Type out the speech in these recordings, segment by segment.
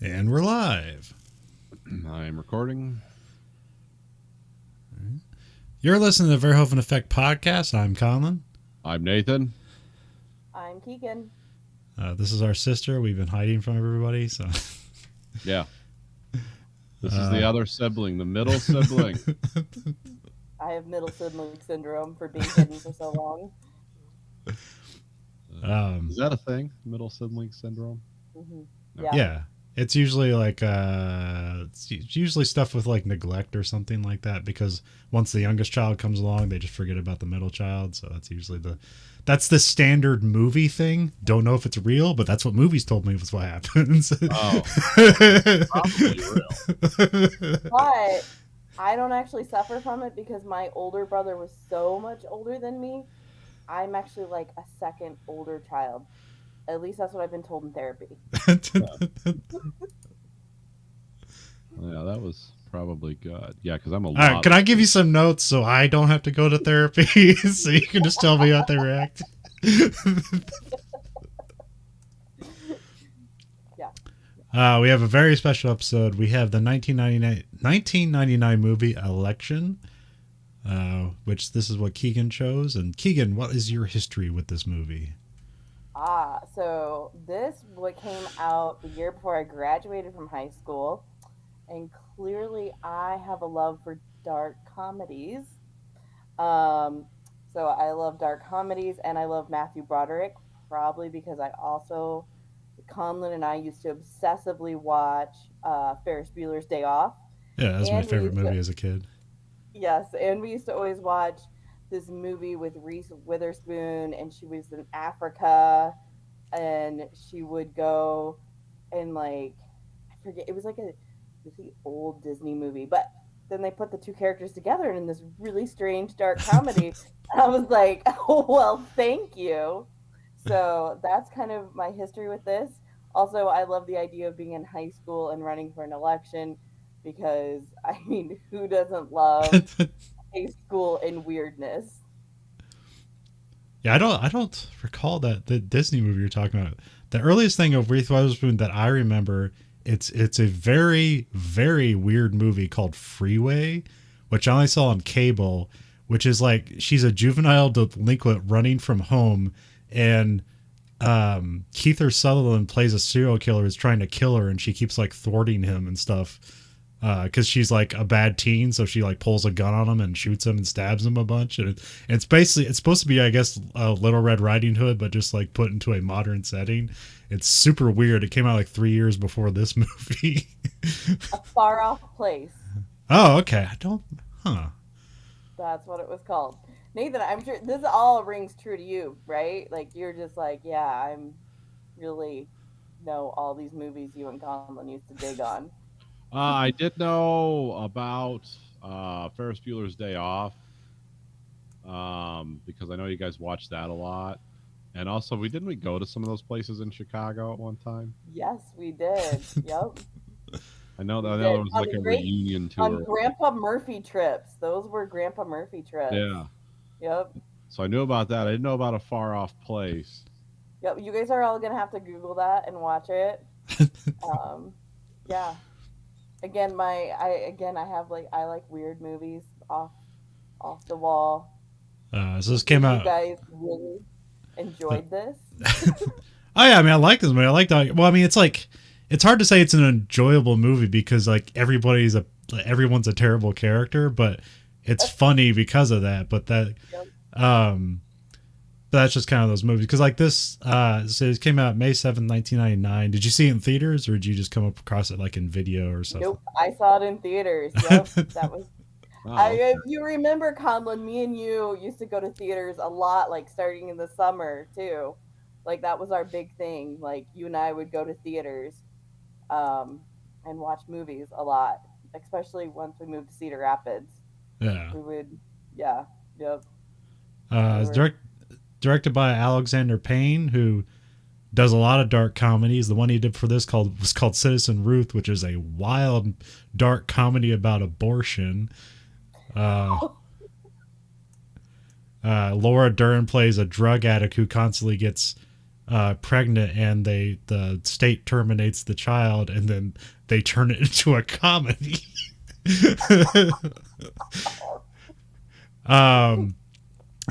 And we're live. I'm recording. You're listening to the Verhoeven Effect podcast. I'm Colin. I'm Nathan. I'm Keegan. This is our sister. We've been hiding from everybody, so Yeah. This is the other sibling, the middle sibling. I have middle sibling syndrome for being hidden for so long. Is that a thing? Middle sibling syndrome? Mm-hmm. Yeah. It's usually like it's usually stuff with like neglect or something like that, because once the youngest child comes along, they just forget about the middle child. So that's usually that's the standard movie thing. Don't know if it's real, but that's what movies told me was what happens. Oh, probably real. But I don't actually suffer from it because my older brother was so much older than me. I'm actually like a second older child. At least that's what I've been told in therapy. Yeah, that was probably good. Yeah, because I'm a lot. All right, can I give you some notes so I don't have to go to therapy, so you can just tell me how they react? Yeah. We have a very special episode. We have the 1999 movie Election, which this is what Keegan chose. And Keegan, what is your history with this movie? So this came out the year before I graduated from high school, and clearly I have a love for dark comedies. So I love dark comedies, and I love Matthew Broderick, probably because Conlon and I used to obsessively watch Ferris Bueller's Day Off. Yeah, that was my favorite movie as a kid. Yes, and we used to always watch this movie with Reese Witherspoon, and she was in Africa, and she would go and I forget, it was like a really old Disney movie, but then they put the two characters together in this really strange dark comedy. And I was like, oh, well, thank you. So that's kind of my history with this. Also, I love the idea of being in high school and running for an election, because, I mean, who doesn't love high school and weirdness? Yeah, I don't recall that the Disney movie you're talking about. The earliest thing of Reese Witherspoon that I remember, it's a very, very weird movie called Freeway, which I only saw on cable, which is like she's a juvenile delinquent running from home, and Kiefer Sutherland plays a serial killer who's trying to kill her, and she keeps like thwarting him and stuff. Because she's like a bad teen, so she like pulls a gun on him and shoots him and stabs him a bunch, and it's supposed to be, I guess, a Little Red Riding Hood, but just like put into a modern setting. It's super weird. It came out like 3 years before this movie. A Far Off Place. Oh, okay. That's what it was called. Nathan, I'm sure this all rings true to you, right? Like, you're just like, yeah, I'm really know all these movies you and Conlon used to dig on. I did know about Ferris Bueller's Day Off, because I know you guys watched that a lot. And also, we go to some of those places in Chicago at one time? Yes, we did. Yep. I know there was like a reunion tour. On Grandpa Murphy trips. Those were Grandpa Murphy trips. Yeah. Yep. So I knew about that. I didn't know about A Far Off Place. Yep. You guys are all going to have to Google that and watch it. Yeah. Again, I like weird movies, off the wall. So this came out. You guys really enjoyed this? Oh yeah, I mean, I like this movie. I like that. Well, I mean, it's hard to say it's an enjoyable movie because like everyone's a terrible character, but it's funny because of that. But that's just kind of those movies. Because like this, so it came out May 7th, 1999. Did you see it in theaters, or did you just come across it like in video or something? Nope, I saw it in theaters. Yep, that was. Wow. If you remember, Conlon, me and you used to go to theaters a lot, like starting in the summer too. Like that was our big thing. Like you and I would go to theaters, and watch movies a lot, especially once we moved to Cedar Rapids. Yeah. We would. Yeah. Yep. It's directed by Alexander Payne, who does a lot of dark comedies. The one he did for this was called Citizen Ruth, which is a wild dark comedy about abortion. Laura Dern plays a drug addict who constantly gets pregnant, and the state terminates the child, and then they turn it into a comedy.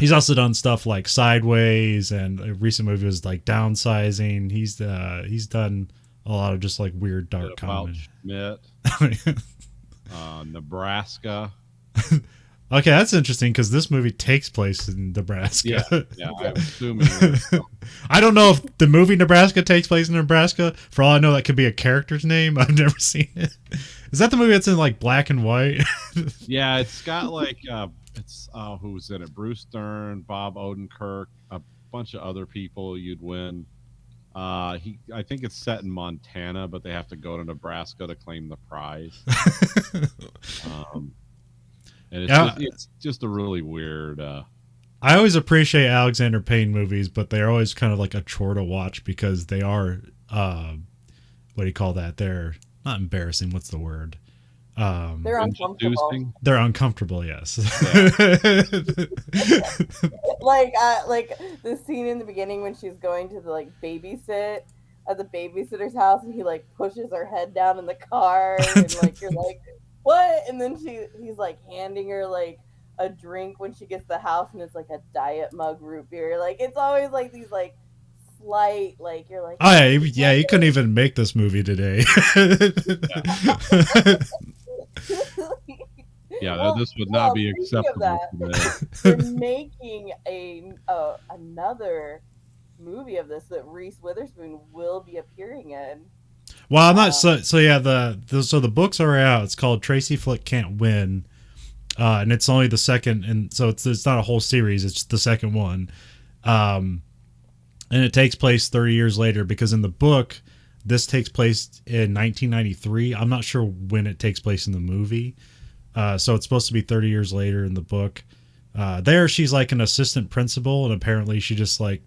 He's also done stuff like Sideways, and a recent movie was like Downsizing. He's done a lot of just like weird dark comedy. Schmidt, Nebraska. Okay, that's interesting because this movie takes place in Nebraska. Yeah, I'm assuming. I don't know if the movie Nebraska takes place in Nebraska. For all I know, that could be a character's name. I've never seen it. Is that the movie that's in like black and white? Yeah, it's got like who's in it? Bruce Dern, Bob Odenkirk, a bunch of other people you'd win. I think it's set in Montana, but they have to go to Nebraska to claim the prize. And it's just a really weird. I always appreciate Alexander Payne movies, but they're always kind of like a chore to watch because they are, what do you call that? They're not embarrassing. What's the word? They're uncomfortable. They're uncomfortable. Yes. Yeah. like the scene in the beginning when she's going to the like babysit at the babysitter's house, and he like pushes her head down in the car, and like you're like, what? And then he's like handing her like a drink when she gets to the house, and it's like a diet mug root beer. Like it's always like these like slight, like you're like, oh yeah, you couldn't even make this movie today. Yeah, this would not be acceptable today. They're making another movie of this that Reese Witherspoon will be appearing in. Well, I'm not so yeah. The books are out. It's called Tracy Flick Can't Win, and it's only the second, and so it's not a whole series. It's the second one, and it takes place 30 years later because in the book, this takes place in 1993. I'm not sure when it takes place in the movie, so it's supposed to be 30 years later in the book. There, she's like an assistant principal, and apparently she just like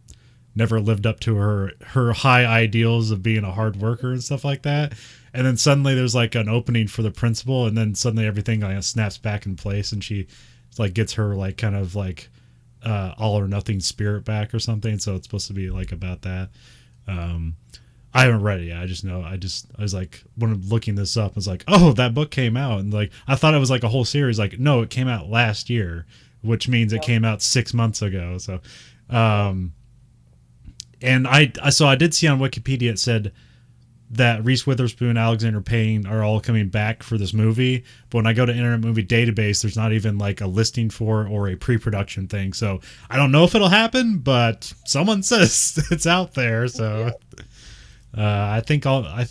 never lived up to her high ideals of being a hard worker and stuff like that. And then suddenly there's like an opening for the principal, and then suddenly everything like snaps back in place, and she like gets her like kind of like all or nothing spirit back or something. So it's supposed to be like about that. I haven't read it yet. I just know. I was like, when I'm looking this up, I was like, oh, that book came out, and like I thought it was like a whole series. Like, no, it came out last year, which means it came out 6 months ago. So, and I did see on Wikipedia it said that Reese Witherspoon, Alexander Payne are all coming back for this movie. But when I go to Internet Movie Database, there's not even like a listing for or a pre-production thing. So I don't know if it'll happen, but someone says it's out there. So I think I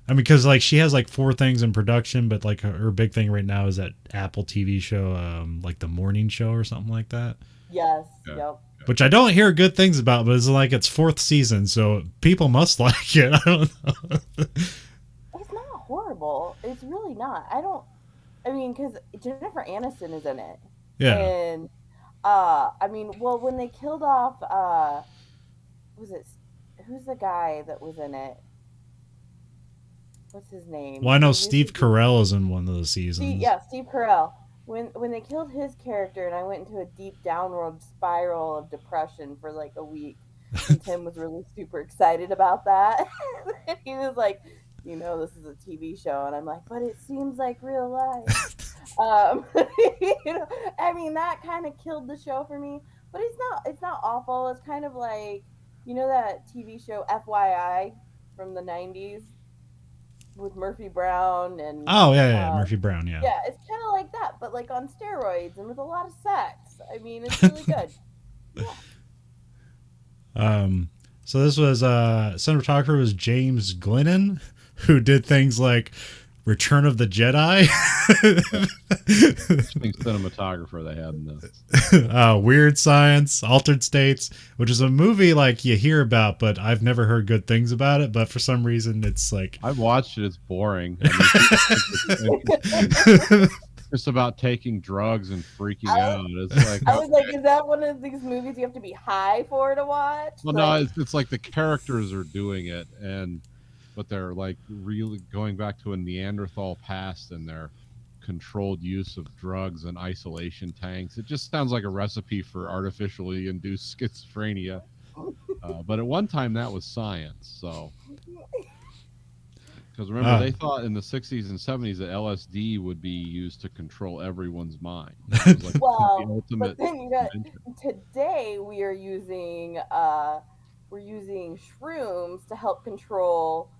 mean, because like she has like 4 things in production, but like her big thing right now is that Apple TV show, like the Morning Show or something like that. Yes. Yeah. Yep. Which I don't hear good things about, but it's like its 4th season, so people must like it. I don't know. It's not horrible. It's really not. I mean, because Jennifer Aniston is in it. Yeah. And, I mean, well, when they killed off, who's the guy that was in it? What's his name? Well, I know Steve Carell is in one of the seasons. Steve Carell. When they killed his character, and I went into a deep downward spiral of depression for like a week, and Tim was really super excited about that. And he was like, "You know, this is a TV show," and I'm like, "But it seems like real life." You know, I mean, that kind of killed the show for me. But it's not awful. It's kind of like, you know, that TV show FYI from the '90s. With Murphy Brown and Murphy Brown, yeah. Yeah, it's kind of like that, but like on steroids and with a lot of sex. I mean, it's really good. Yeah. So this was cinematographer was James Glennon, who did things like Return of the Jedi. Interesting cinematographer they had in this. Weird Science, Altered States, which is a movie like you hear about, but I've never heard good things about it. But for some reason, it's like I've watched it. It's boring. It's just about taking drugs and freaking out. It's like I was like, is that one of these movies you have to be high for to watch? Well, like, no, it's like the characters are doing it, but they're like really going back to a Neanderthal past and their controlled use of drugs and isolation tanks. It just sounds like a recipe for artificially induced schizophrenia. But at one time that was science. So because remember they thought in the 60s and 70s that LSD would be used to control everyone's mind. It was like the Well, but ultimate then you got invention. today we are using we're using shrooms to help control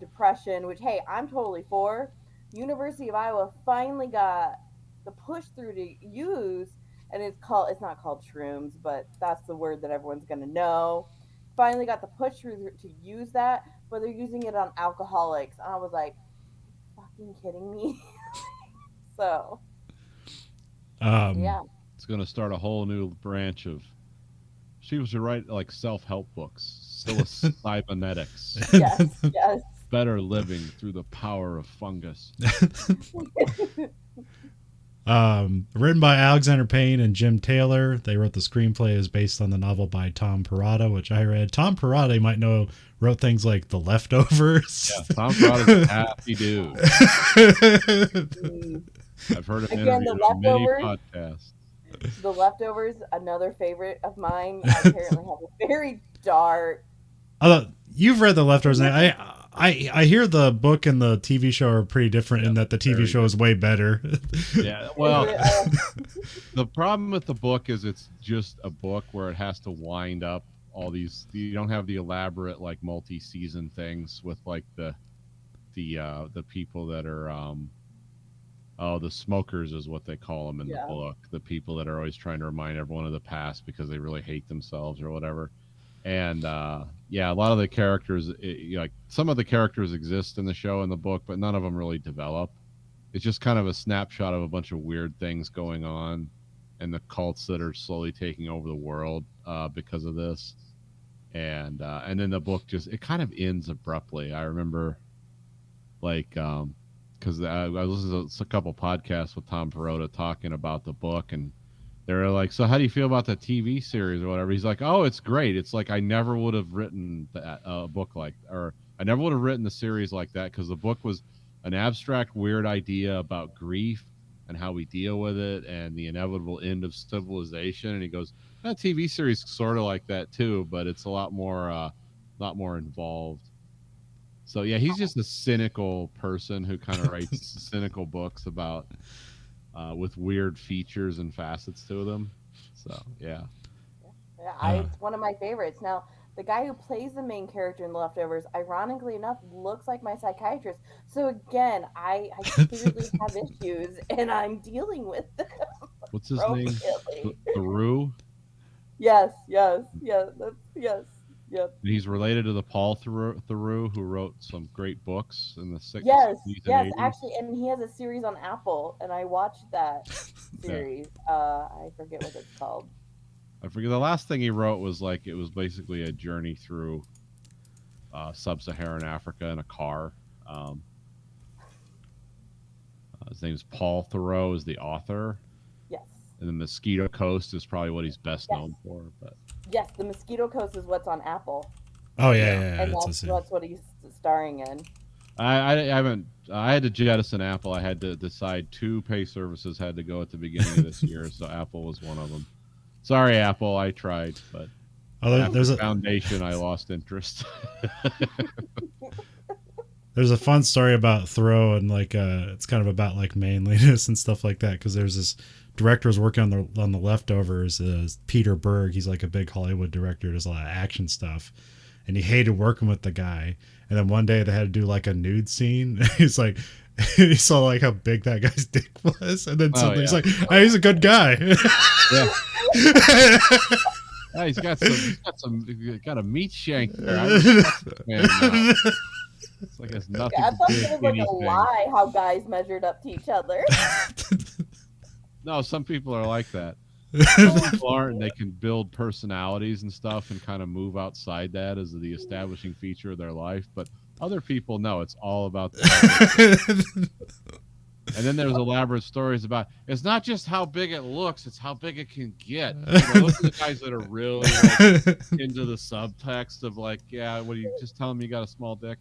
depression, which hey, I'm totally for. University of Iowa finally got the push through to use, and it's not called shrooms, but that's the word that everyone's gonna know. Finally got the push through to use that, but they're using it on alcoholics. And I was like, fucking kidding me? So Um, yeah. It's going to start a whole new branch of. She was to write like self-help books, cybernetics, Yes, yes. better living through the power of fungus. Written by Alexander Payne and Jim Taylor. They wrote the screenplay is based on the novel by Tom Perrotta, which I read. Tom Perrotta, you might know, wrote things like The Leftovers. Yeah, Tom Perrotta's a happy dude. Mm. I've heard him Again, interviewed on many podcasts. The Leftovers, another favorite of mine. I apparently have a very dark. You've read The Leftovers, and I hear the book and the TV show are pretty different in that the TV show is way better. Yeah, well, the problem with the book is it's just a book where it has to wind up all these. You don't have the elaborate like multi-season things with like the people that are the smokers is what they call them in the book. The people that are always trying to remind everyone of the past because they really hate themselves or whatever. And a lot of the characters, like some of the characters exist in the show and the book, but none of them really develop. It's just kind of a snapshot of a bunch of weird things going on, and the cults that are slowly taking over the world because of this. And then the book it kind of ends abruptly. I remember, like, because I listened to a couple podcasts with Tom Perrotta talking about the book, and they were like, so how do you feel about the TV series or whatever? He's like, oh, it's great. It's like I never would have written a book like, or I never would have written the series like that because the book was an abstract, weird idea about grief and how we deal with it and the inevitable end of civilization. And he goes, that TV series is sort of like that too, but it's a lot more involved. So yeah, he's just a cynical person who kind of writes cynical books about with weird features and facets to them. So yeah, It's one of my favorites. Now, the guy who plays the main character in The Leftovers, ironically enough, looks like my psychiatrist. So again, I clearly have issues, and I'm dealing with them. What's his name? Theroux. Yes. Yep. He's related to the Paul Theroux, who wrote some great books in the 60s. Yes, and 80s. actually, and he has a series on Apple, and I watched that series. I forget what it's called. I forget. The last thing he wrote was like it was basically a journey through sub-Saharan Africa in a car. His name is Paul Theroux, is the author. Yes. And the Mosquito Coast is probably what he's best known for. But yes, the Mosquito Coast is what's on Apple. Oh yeah. And that's what he's starring in. I haven't. I had to jettison Apple. I had to decide 2 pay services had to go at the beginning of this year, so Apple was one of them. Sorry, Apple. I tried, but there's a foundation. I lost interest. There's a fun story about Thoreau, and like it's kind of about like manliness and stuff like that. Because there's this director was working on the Leftovers. Peter Berg. He's like a big Hollywood director. Does a lot of action stuff, and he hated working with the guy. And then one day they had to do like a nude scene. He's like, he saw like how big that guy's dick was, and then suddenly he's like, oh, he's a good guy. Yeah. Yeah, he's got a meat shank there. It's like it's nothing. I thought it was like a lie how guys measured up to each other. No, some people are like that. Some people aren't, and they can build personalities and stuff and kind of move outside that as the establishing feature of their life. But other people, no, it's all about the And then there's elaborate stories about it's not just how big it looks, it's how big it can get. You know, those are the guys that are really like, into the subtext of like, yeah, what do you just tell them you got a small dick?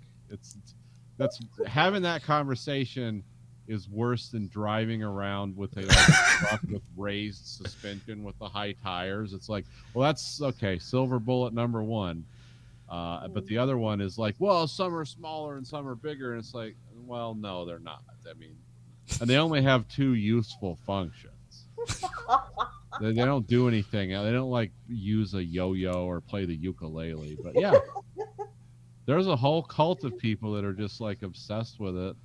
That's having that conversation is worse than driving around with a like, truck with raised suspension with the high tires. It's like, well, that's okay. Silver bullet number one. But the other one is like, well, some are smaller and some are bigger. And it's like, well, no, they're not. I mean, and they only have two useful functions. They don't do anything. They don't like use a yo-yo or play the ukulele. But yeah, there's a whole cult of people that are just like obsessed with it.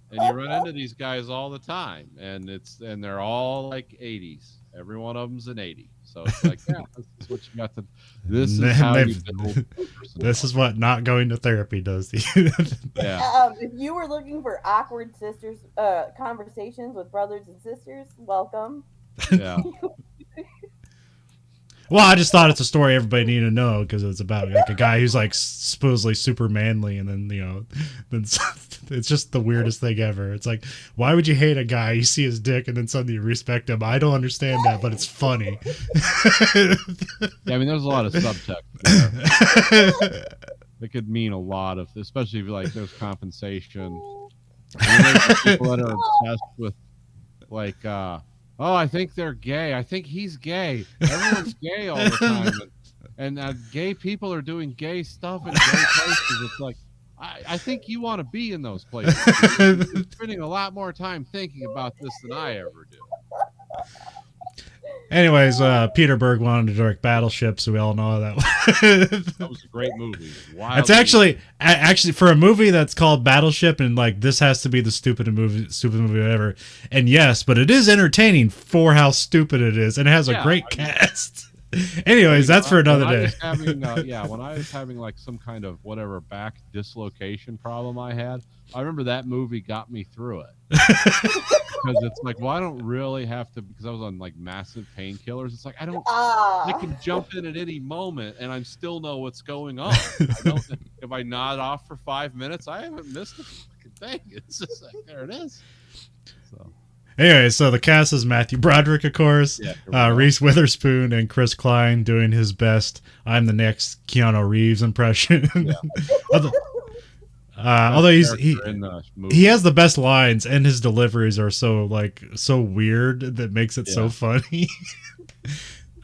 And you run into these guys all the time, and they're all like 80s. Every one of them's an 80. So it's like, yeah, this is what you got to. This is how you build. This is what not going to therapy does to you. Yeah. If you were looking for awkward sisters conversations with brothers and sisters, welcome. Yeah. Well, I just thought it's a story everybody needed to know because it's about like a guy who's like supposedly super manly, and then then it's just the weirdest thing ever. It's like, why would you hate a guy? You see his dick, and then suddenly you respect him. I don't understand that, but it's funny. Yeah, I mean, there's a lot of subtext there. It could mean a lot of, especially if like there's compensation. And then there's people that are obsessed with like. Oh, I think they're gay. I think he's gay. Everyone's gay all the time. And gay people are doing gay stuff in gay places. It's like, I think you want to be in those places. You're spending a lot more time thinking about this than I ever do. Anyways, Peter Berg wanted to direct Battleship, so we all know that. That was a great movie. It's actually for a movie that's called Battleship, and like this has to be the stupid movie ever. And yes, but it is entertaining for how stupid it is, and it has a great cast. Anyways, that's for another day. When I was having like some kind of whatever back dislocation problem I had, I remember that movie got me through it. Because it's like, well, I don't really have to, because I was on like massive painkillers. It's like, I can jump in at any moment and I still know what's going on. If I nod off for 5 minutes, I haven't missed a fucking thing. It's just like, there it is. So. Anyway, so the cast is Matthew Broderick, of course, Reese Witherspoon, and Chris Klein doing his best "I'm the next Keanu Reeves" impression. Yeah. Although he has the best lines, and his deliveries are so weird that makes it so funny.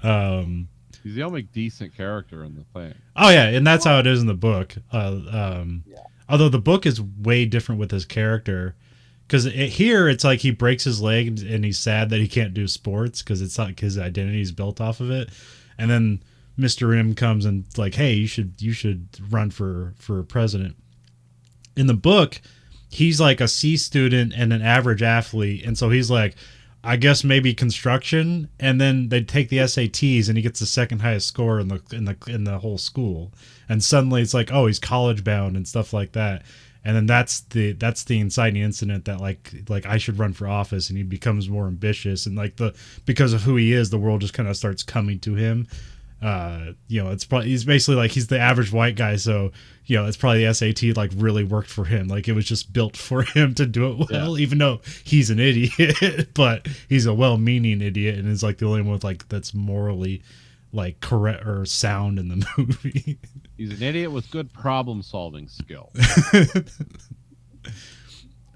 He's the only decent character in the thing. Oh yeah, and that's how it is in the book. Although the book is way different with his character. Because here it's like he breaks his leg and he's sad that he can't do sports because it's like his identity is built off of it. And then Mr. M comes and like, hey, you should run for president. In the book, he's like a C student and an average athlete, and so he's like, I guess maybe construction. And then they take the SATs and he gets the second highest score in the whole school. And suddenly it's like, oh, he's college bound and stuff like that. And then that's the inciting incident that like I should run for office, and he becomes more ambitious, and like because of who he is, the world just kind of starts coming to him. It's probably he's basically like he's the average white guy, so it's probably the SAT like really worked for him, like it was just built for him to do it well, even though he's an idiot, but he's a well-meaning idiot, and is like the only one with like that's morally like correct or sound in the movie. He's an idiot with good problem-solving skill.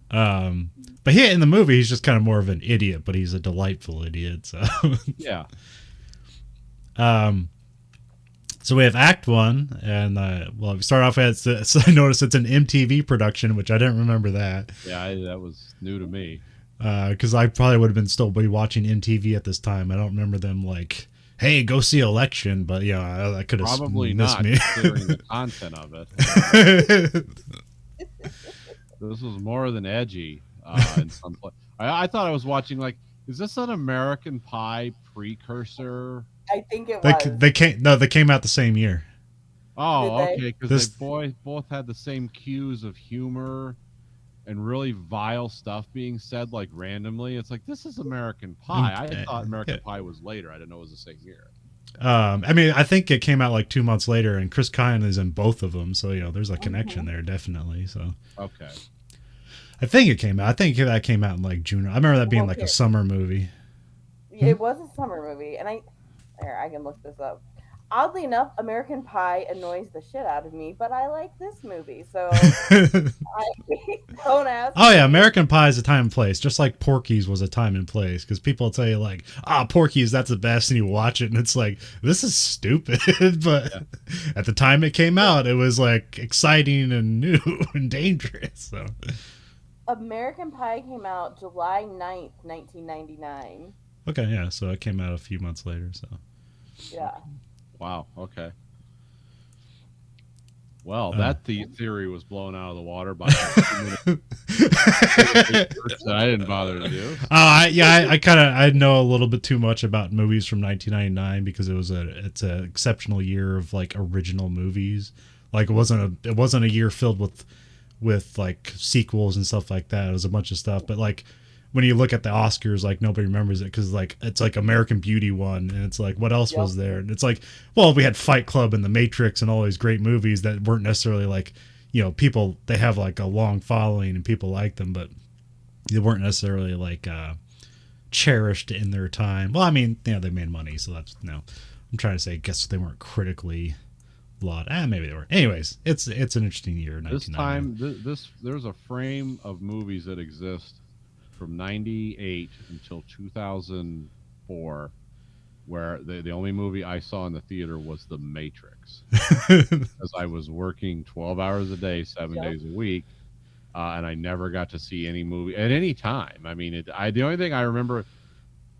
But here in the movie, he's just kind of more of an idiot, but he's a delightful idiot. So yeah. So we have Act 1, and we start off at. So I noticed it's an MTV production, which I didn't remember that. Yeah, that was new to me. Because I probably would have been still watching MTV at this time. I don't remember them like, hey, go see Election, but I could have probably missed not me. Considering the content of it. This was more than edgy in some place. I thought I was watching like, is this an American Pie precursor? I think it was. They came out the same year. Oh, okay, because they both had the same cues of humor and really vile stuff being said like randomly. It's like, this is American Pie. I thought American Pie was later. I didn't know it was the same year. I mean, I think it came out like 2 months later, and Chris Klein is in both of them, so there's a connection there definitely. So okay, I think it came out. I think that came out in like June. I remember that being like a summer movie. It was a summer movie, and I can look this up. Oddly enough, American Pie annoys the shit out of me, but I like this movie, so I don't ask Oh yeah, me. American Pie is a time and place, just like Porky's was a time and place. Because people tell you like, Porky's that's the best, and you watch it, and it's like this is stupid. But Yeah. at the time it came out, it was like exciting and new and dangerous. So American Pie came out July 9th, 1999. okay, yeah, so it came out a few months later. So Yeah. Wow. Okay. Well, Uh. that the theory was blown out of the water by the research that I didn't bother to do. I kind of I know a little bit too much about movies from 1999 because it's an exceptional year of like original movies. Like it wasn't a year filled with like sequels and stuff like that. It was a bunch of stuff, but like when you look at the Oscars, like nobody remembers it because like it's like American Beauty won, and it's like what else Yep. was there? And it's like, well, we had Fight Club and The Matrix and all these great movies that weren't necessarily like, people they have like a long following and people like them, but they weren't necessarily like cherished in their time. Well, I mean, they made money, so that's I'm trying to say, I guess they weren't critically lauded. Maybe they were. Anyways, it's an interesting year. This 1999. time, there's a frame of movies that exist from '98 until 2004, where the only movie I saw in the theater was The Matrix, because I was working 12 hours a day, 7 days a week, and I never got to see any movie at any time. I mean, the only thing I remember.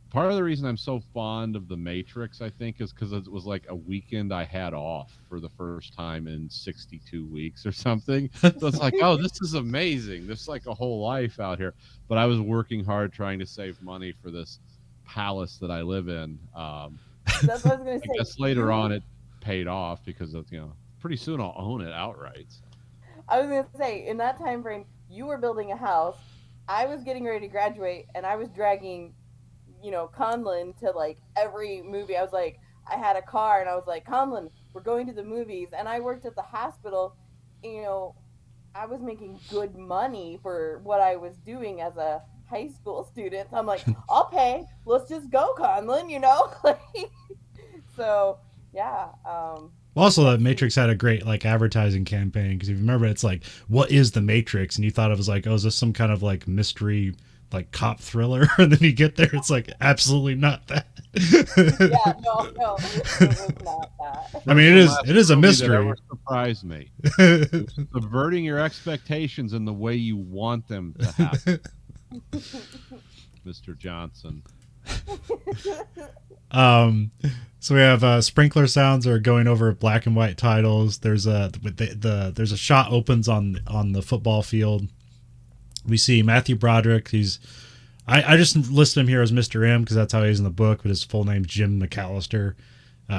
Part of the reason I'm so fond of The Matrix, I think, is because it was like a weekend I had off for the first time in 62 weeks or something. So it's like, oh, this is amazing. There's like a whole life out here. But I was working hard trying to save money for this palace that I live in. That's what I was gonna I say. guess later on it paid off because of, pretty soon I'll own it outright. So. I was gonna say, in that time frame, you were building a house. I was getting ready to graduate, and I was dragging, Conlon to like every movie. I was like, I had a car, and I was like, Conlon, we're going to the movies. And I worked at the hospital. You know, I was making good money for what I was doing as a high school student. So I'm like, I'll pay. Let's just go, Conlon. Like, so yeah. Well, also, the Matrix had a great like advertising campaign because if you remember, it's like, what is the Matrix? And you thought it was like, oh, is this some kind of like mystery, like cop thriller? And then you get there, it's like absolutely not that. Yeah, no, it was not that. I mean, it is a Movie that mystery. ever surprised me. It's subverting your expectations in the way you want them to happen, Mr. Johnson. So we have sprinkler sounds are going over black and white titles. There's there's a shot opens on the football field. We see Matthew Broderick. I just listed him here as Mr. M because that's how he is in the book, but his full name's Jim McAllister.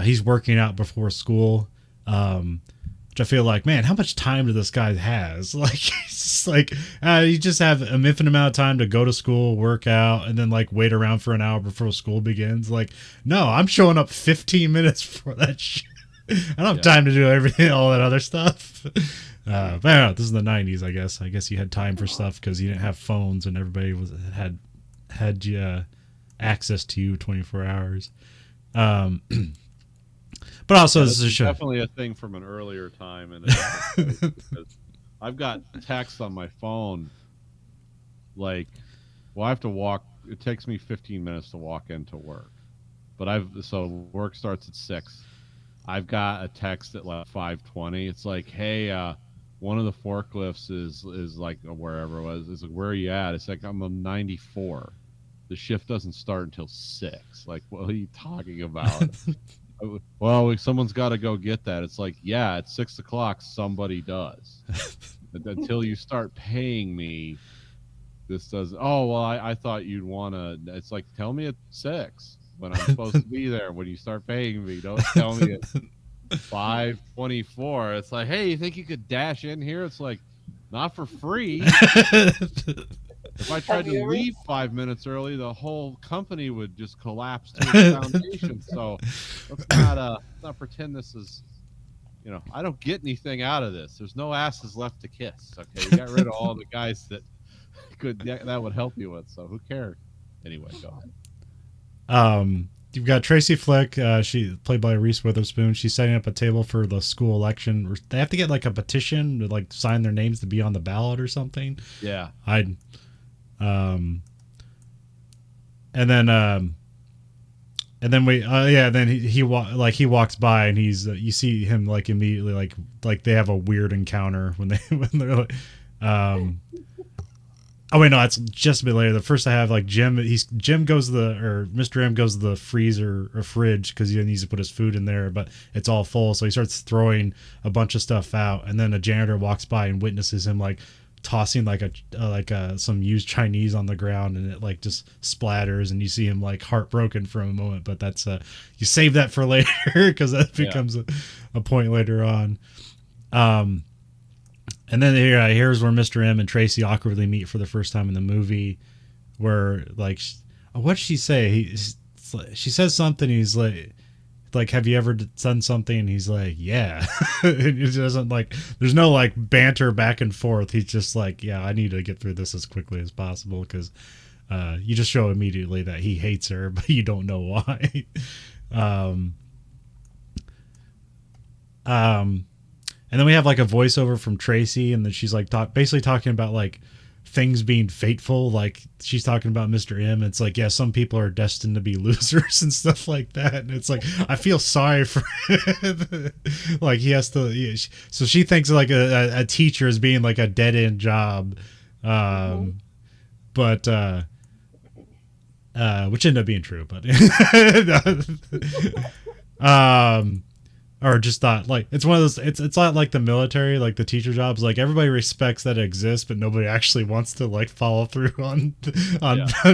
He's working out before school, which I feel like, man, how much time do this guy has? Like, he's just like, you just have an infinite amount of time to go to school, work out, and then like wait around for an hour before school begins. Like, no, I'm showing up 15 minutes before that shit. I don't have time to do everything, all that other stuff. But I don't know, this is the 90s, I guess. I guess you had time for stuff because you didn't have phones and everybody had access to you 24 hours. But also, this is a show. Definitely a thing from an earlier time, and I've got texts on my phone. Like, well, I have to walk. It takes me 15 minutes to walk into work, but so work starts at 6. I've got a text at like 5:20. It's like, hey, one of the forklifts is like wherever it was. It's like, where are you at? It's like, I'm on 94. The shift doesn't start until 6. Like, what are you talking about? Well, someone's got to go get that. It's like, yeah, at 6 o'clock, somebody does. But until you start paying me, this does. Oh, well, I thought you'd want to. It's like, tell me at 6 when I'm supposed to be there. When you start paying me, don't tell me at 5:24. It's like, hey, you think you could dash in here? It's like, not for free. If I tried to leave 5 minutes early, the whole company would just collapse to its foundation. So let's not pretend this is, I don't get anything out of this. There's no asses left to kiss. Okay, you got rid of all the guys that that would help you with. So who cares? Anyway, go ahead. you've got Tracy Flick. She played by Reese Witherspoon. She's setting up a table for the school election. They have to get like a petition to like sign their names to be on the ballot or something. Yeah. And then then he walks by and he's you see him like immediately like they have a weird encounter when they're like oh wait, no, it's just a bit later. The first I have like Jim goes to Mr. M goes to the freezer or fridge because he needs to put his food in there, but it's all full, so he starts throwing a bunch of stuff out, and then a janitor walks by and witnesses him like tossing some used Chinese on the ground, and it like just splatters, and you see him like heartbroken for a moment, but that's you save that for later because that becomes a point later on. And then here's where Mr. M and Tracy awkwardly meet for the first time in the movie, where like, what'd she say? She says something. He's like, have you ever done something? And he's like, yeah. It doesn't like, there's no like banter back and forth. He's just like, yeah, I need to get through this as quickly as possible because you just show immediately that he hates her, but you don't know why. And then we have like a voiceover from Tracy, and then she's like basically talking about like things being fateful. Like she's talking about Mr. M. It's like, yeah, some people are destined to be losers and stuff like that. And it's like, I feel sorry for him. Like he has to. Yeah, so she thinks like a teacher is being like a dead end job, but which ended up being true. But or just thought like it's one of those it's not like the military, like the teacher jobs, like everybody respects that it exists but nobody actually wants to like follow through on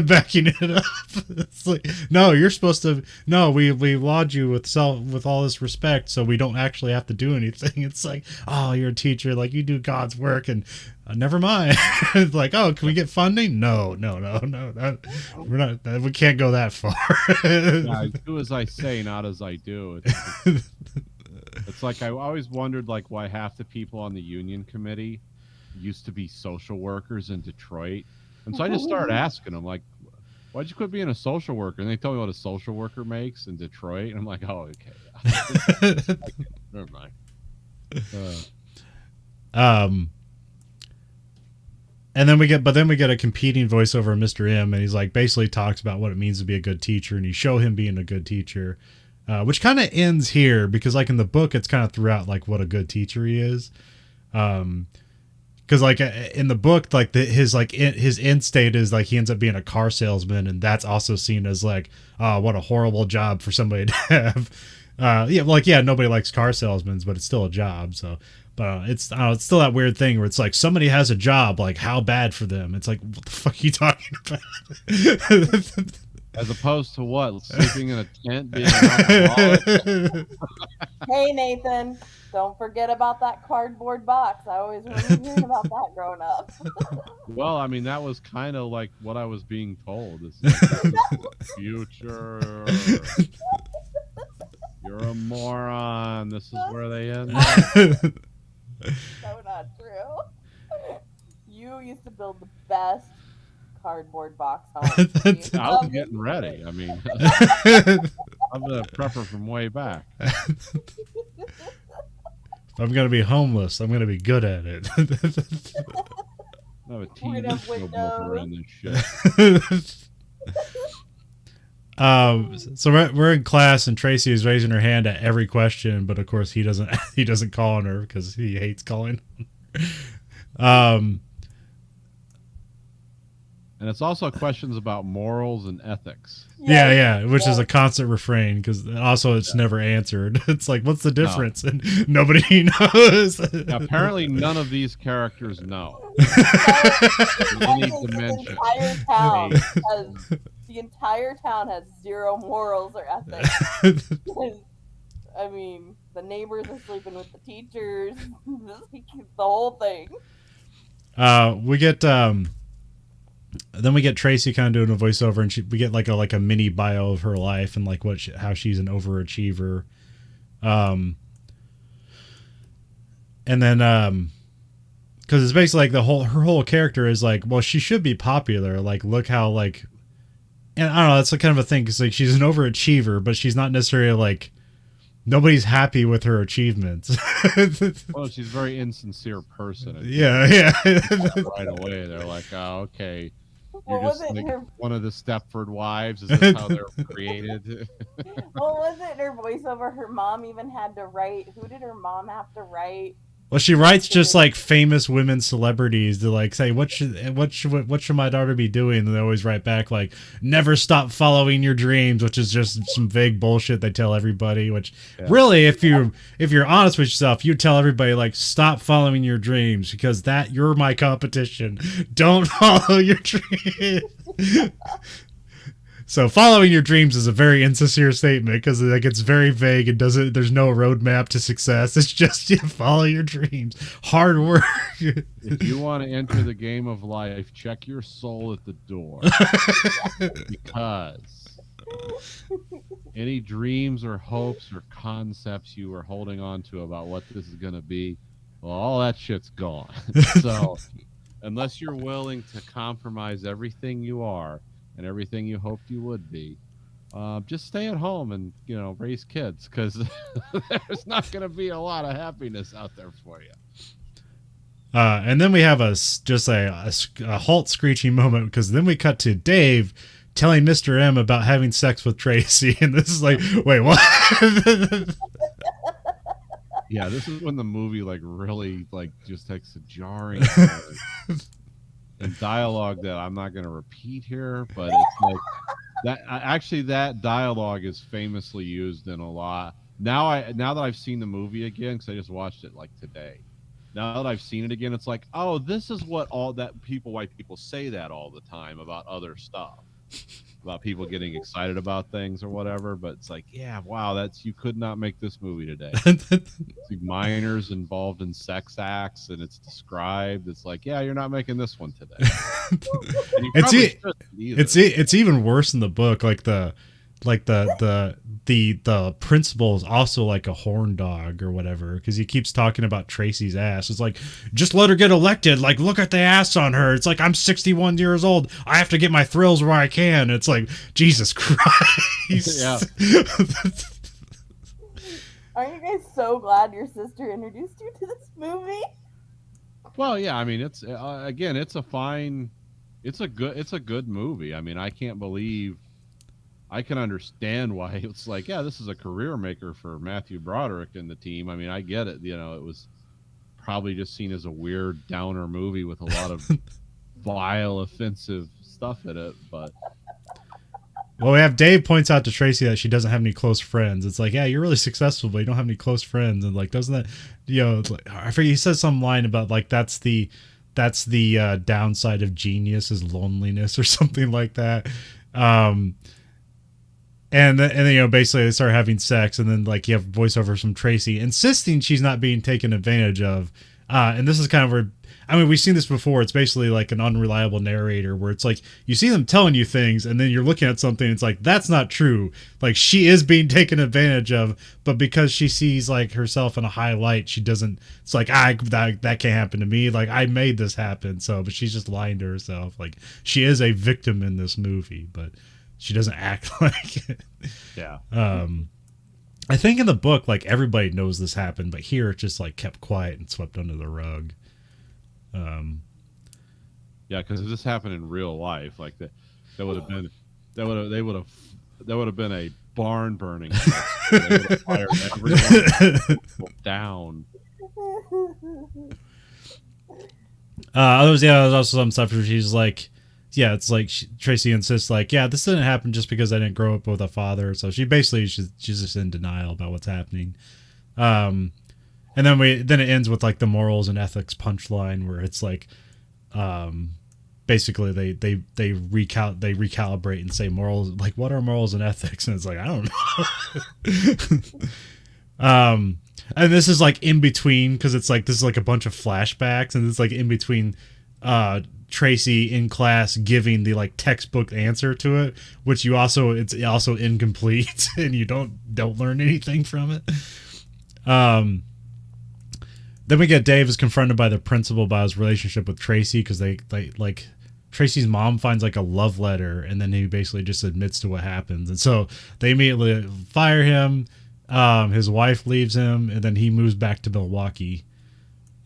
backing it up. It's like, no, you're supposed to, no, we laud you with all this respect so we don't actually have to do anything. It's like, oh, you're a teacher, like you do God's work, and never mind. It's like, oh, can we get funding? No, we're not, we can't go that far. Yeah, do as I say, not as I do. It's like I always wondered like why half the people on the union committee used to be social workers in Detroit. And so I just started asking them like, why'd you quit being a social worker? And they told me what a social worker makes in Detroit. And I'm like, oh, okay. Never mind. And then we get a competing voiceover of Mr. M, and he's like basically talks about what it means to be a good teacher, and you show him being a good teacher, which kind of ends here because like in the book it's kind of throughout like what a good teacher he is, because like in the book like his end state is like he ends up being a car salesman, and that's also seen as like, oh, what a horrible job for somebody to have. Nobody likes car salesmen, but it's still a job. So. But it's still that weird thing where it's like somebody has a job, like how bad for them? It's like, what the fuck are you talking about? As opposed to what? Sleeping in a tent, being an alcoholic? Hey Nathan, don't forget about that cardboard box. I always remember hearing about that growing up. Well, I mean, that was kind of like what I was being told. It's like, future. You're a moron. This is where they end. So not true. You used to build the best cardboard box home. I was getting ready. I mean, I'm a prepper from way back. If I'm going to be homeless, I'm going to be good at it. I have a TV show booker in this shit. So we're in class, and Tracy is raising her hand at every question, but of course he doesn't call on her because he hates calling. And it's also questions about morals and ethics. Which is a constant refrain because also it's never answered. It's like, what's the difference? No. And nobody knows. Apparently, none of these characters know. The entire town has zero morals or ethics. I mean, the neighbors are sleeping with the teachers. The whole thing. Then we get Tracy kind of doing a voiceover, and we get like a mini bio of her life and like how she's an overachiever. And then because it's basically like her whole character is like, well, she should be popular. Like, look how like and I don't know, that's the kind of a thing because like she's an overachiever, but she's not necessarily like nobody's happy with her achievements. Well, she's a very insincere person. Yeah. Right away, they're like, "Oh, okay, you're Well, just wasn't like her one of the Stepford wives. Is this how they're created?" well, wasn't her voiceover? Her mom even had to write. Who did her mom have to write? Well, she writes just like famous women celebrities to like say what should my daughter be doing, and they always write back like never stop following your dreams, which is just some vague bullshit they tell everybody. Which really, if you're honest with yourself, you tell everybody like stop following your dreams because that you're my competition. Don't follow your dreams. So following your dreams is a very insincere statement because like it's very vague and doesn't. There's no roadmap to success. It's just you follow your dreams, hard work. If you want to enter the game of life, check your soul at the door, because any dreams or hopes or concepts you are holding on to about what this is going to be, well, all that shit's gone. So unless you're willing to compromise everything you are and everything you hoped you would be, just stay at home and raise kids, because there's not going to be a lot of happiness out there for you. And then we have a halt screeching moment because then we cut to Dave telling Mr. M about having sex with Tracy, and this is like, wait, what? Yeah, this is when the movie like really like just takes a jarring and dialogue that I'm not going to repeat here, but it's like that. Actually, that dialogue is famously used in a lot. Now that I've seen the movie again, because I just watched it like today. Now that I've seen it again, it's like, oh, this is what white people say that all the time about other stuff, about people getting excited about things or whatever. But it's like, yeah, wow, you could not make this movie today. It's like minors involved in sex acts, and it's described. It's like, yeah, you're not making this one today. It's even worse in the book. Like the principal is also like a horn dog or whatever, because he keeps talking about Tracy's ass. It's like, just let her get elected. Like, look at the ass on her. It's like, I'm 61 years old. I have to get my thrills where I can. It's like, Jesus Christ. Yeah. Aren't you guys so glad your sister introduced you to this movie? Well, yeah. I mean, it's again, it's a good movie. I mean, I can't believe. I can understand why it's like, yeah, this is a career maker for Matthew Broderick and the team. I mean, I get it. It was probably just seen as a weird downer movie with a lot of vile, offensive stuff in it. But well, we have Dave points out to Tracy that she doesn't have any close friends. It's like, yeah, you're really successful, but you don't have any close friends. And like, doesn't that, it's like, I forget, he says some line about like that's the downside of genius is loneliness or something like that. And then, basically they start having sex, and then like you have voiceovers from Tracy insisting she's not being taken advantage of. And this is kind of where, I mean, we've seen this before. It's basically like an unreliable narrator where it's like you see them telling you things, and then you're looking at something. It's like, that's not true. Like, she is being taken advantage of, but because she sees like herself in a high light, she doesn't. It's like, that can't happen to me. Like, I made this happen. But she's just lying to herself. Like, she is a victim in this movie, but she doesn't act like it. Yeah. I think in the book, like, everybody knows this happened, but here it just like kept quiet and swept under the rug. Yeah, because if this happened in real life, like that would have been a barn burning. They would have fired everyone down. There's also some stuff where she's like, yeah, it's like Tracy insists, like, yeah, this didn't happen just because I didn't grow up with a father. So she's just in denial about what's happening. And then it ends with like the morals and ethics punchline where it's like, basically they recalibrate and say morals, like, what are morals and ethics? And it's like, I don't know. And this is like in between, because it's like, this is like a bunch of flashbacks, and it's like in between, Tracy in class giving the like textbook answer to it, which it's also incomplete and you don't learn anything from it. Then we get Dave is confronted by the principal about his relationship with Tracy, because they like Tracy's mom finds like a love letter, and then he basically just admits to what happens. And so they immediately fire him. His wife leaves him, and then he moves back to Milwaukee,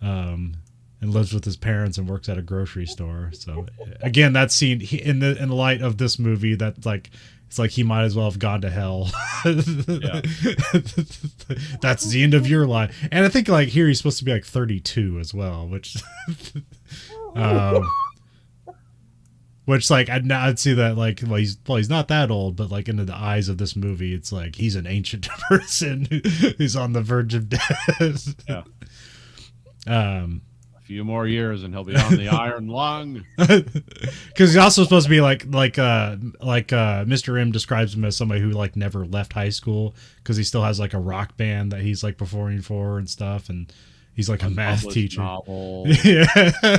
and lives with his parents and works at a grocery store. So again, that scene in the light of this movie, that's like, it's like he might as well have gone to hell. Yeah. That's the end of your life. And I think like here he's supposed to be like 32 as well, which which like I'd see that like, well he's not that old, but like into the eyes of this movie, it's like he's an ancient person who's on the verge of death. Yeah. A few more years and he'll be on the iron lung. Because he's also supposed to be like Mr. M describes him as somebody who like never left high school, because he still has like a rock band that he's like performing for and stuff, and he's like a math teacher. Novel. Yeah.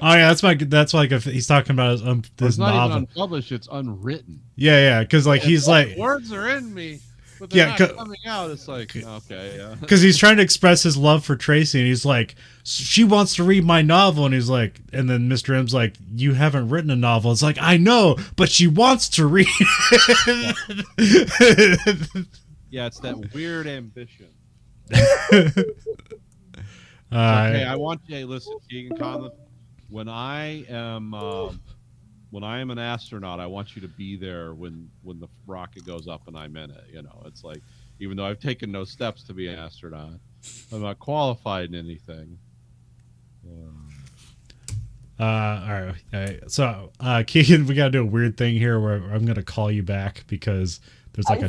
Oh yeah, that's like if he's talking about his It's not novel. even unpublished; it's unwritten. Yeah, because like he's like words are in me, but they're Yeah, not coming out. It's like okay, yeah. because he's trying to express his love for Tracy, and he's like, she wants to read my novel, and he's like, and then Mr. M's like, you haven't written a novel. It's like, I know, but she wants to read it. Yeah, it's that weird ambition. Okay, Okay, I want you. Hey, listen, Keegan Conlon. When I am an astronaut, I want you to be there when the rocket goes up and I'm in it. You know, it's like, even though I've taken no steps to be an astronaut, I'm not qualified in anything. all right. So, Keegan, we got to do a weird thing here where I'm going to call you back because there's like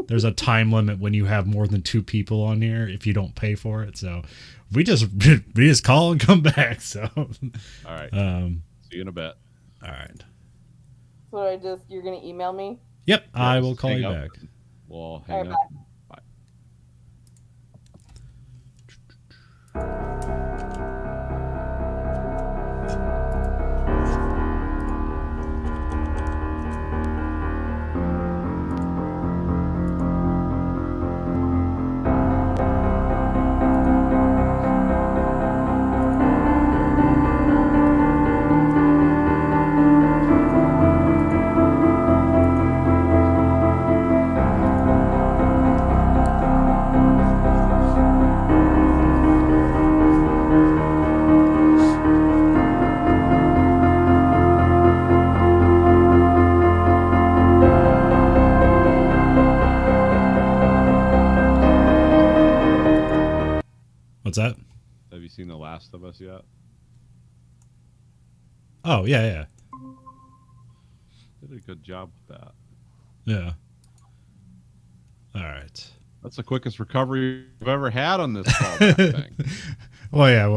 there's a time limit when you have more than 2 people on here if you don't pay for it. So we just call and come back. So, all right. See you in a bit. All right. So you're gonna email me? Yep, Yeah, I will just call hang you up. back. We'll hang All up. right, Bye. What's that? Have you seen The Last of Us yet? Oh, yeah. Did a good job with that. Yeah. All right. That's the quickest recovery we've ever had on this callback thing. Well, yeah.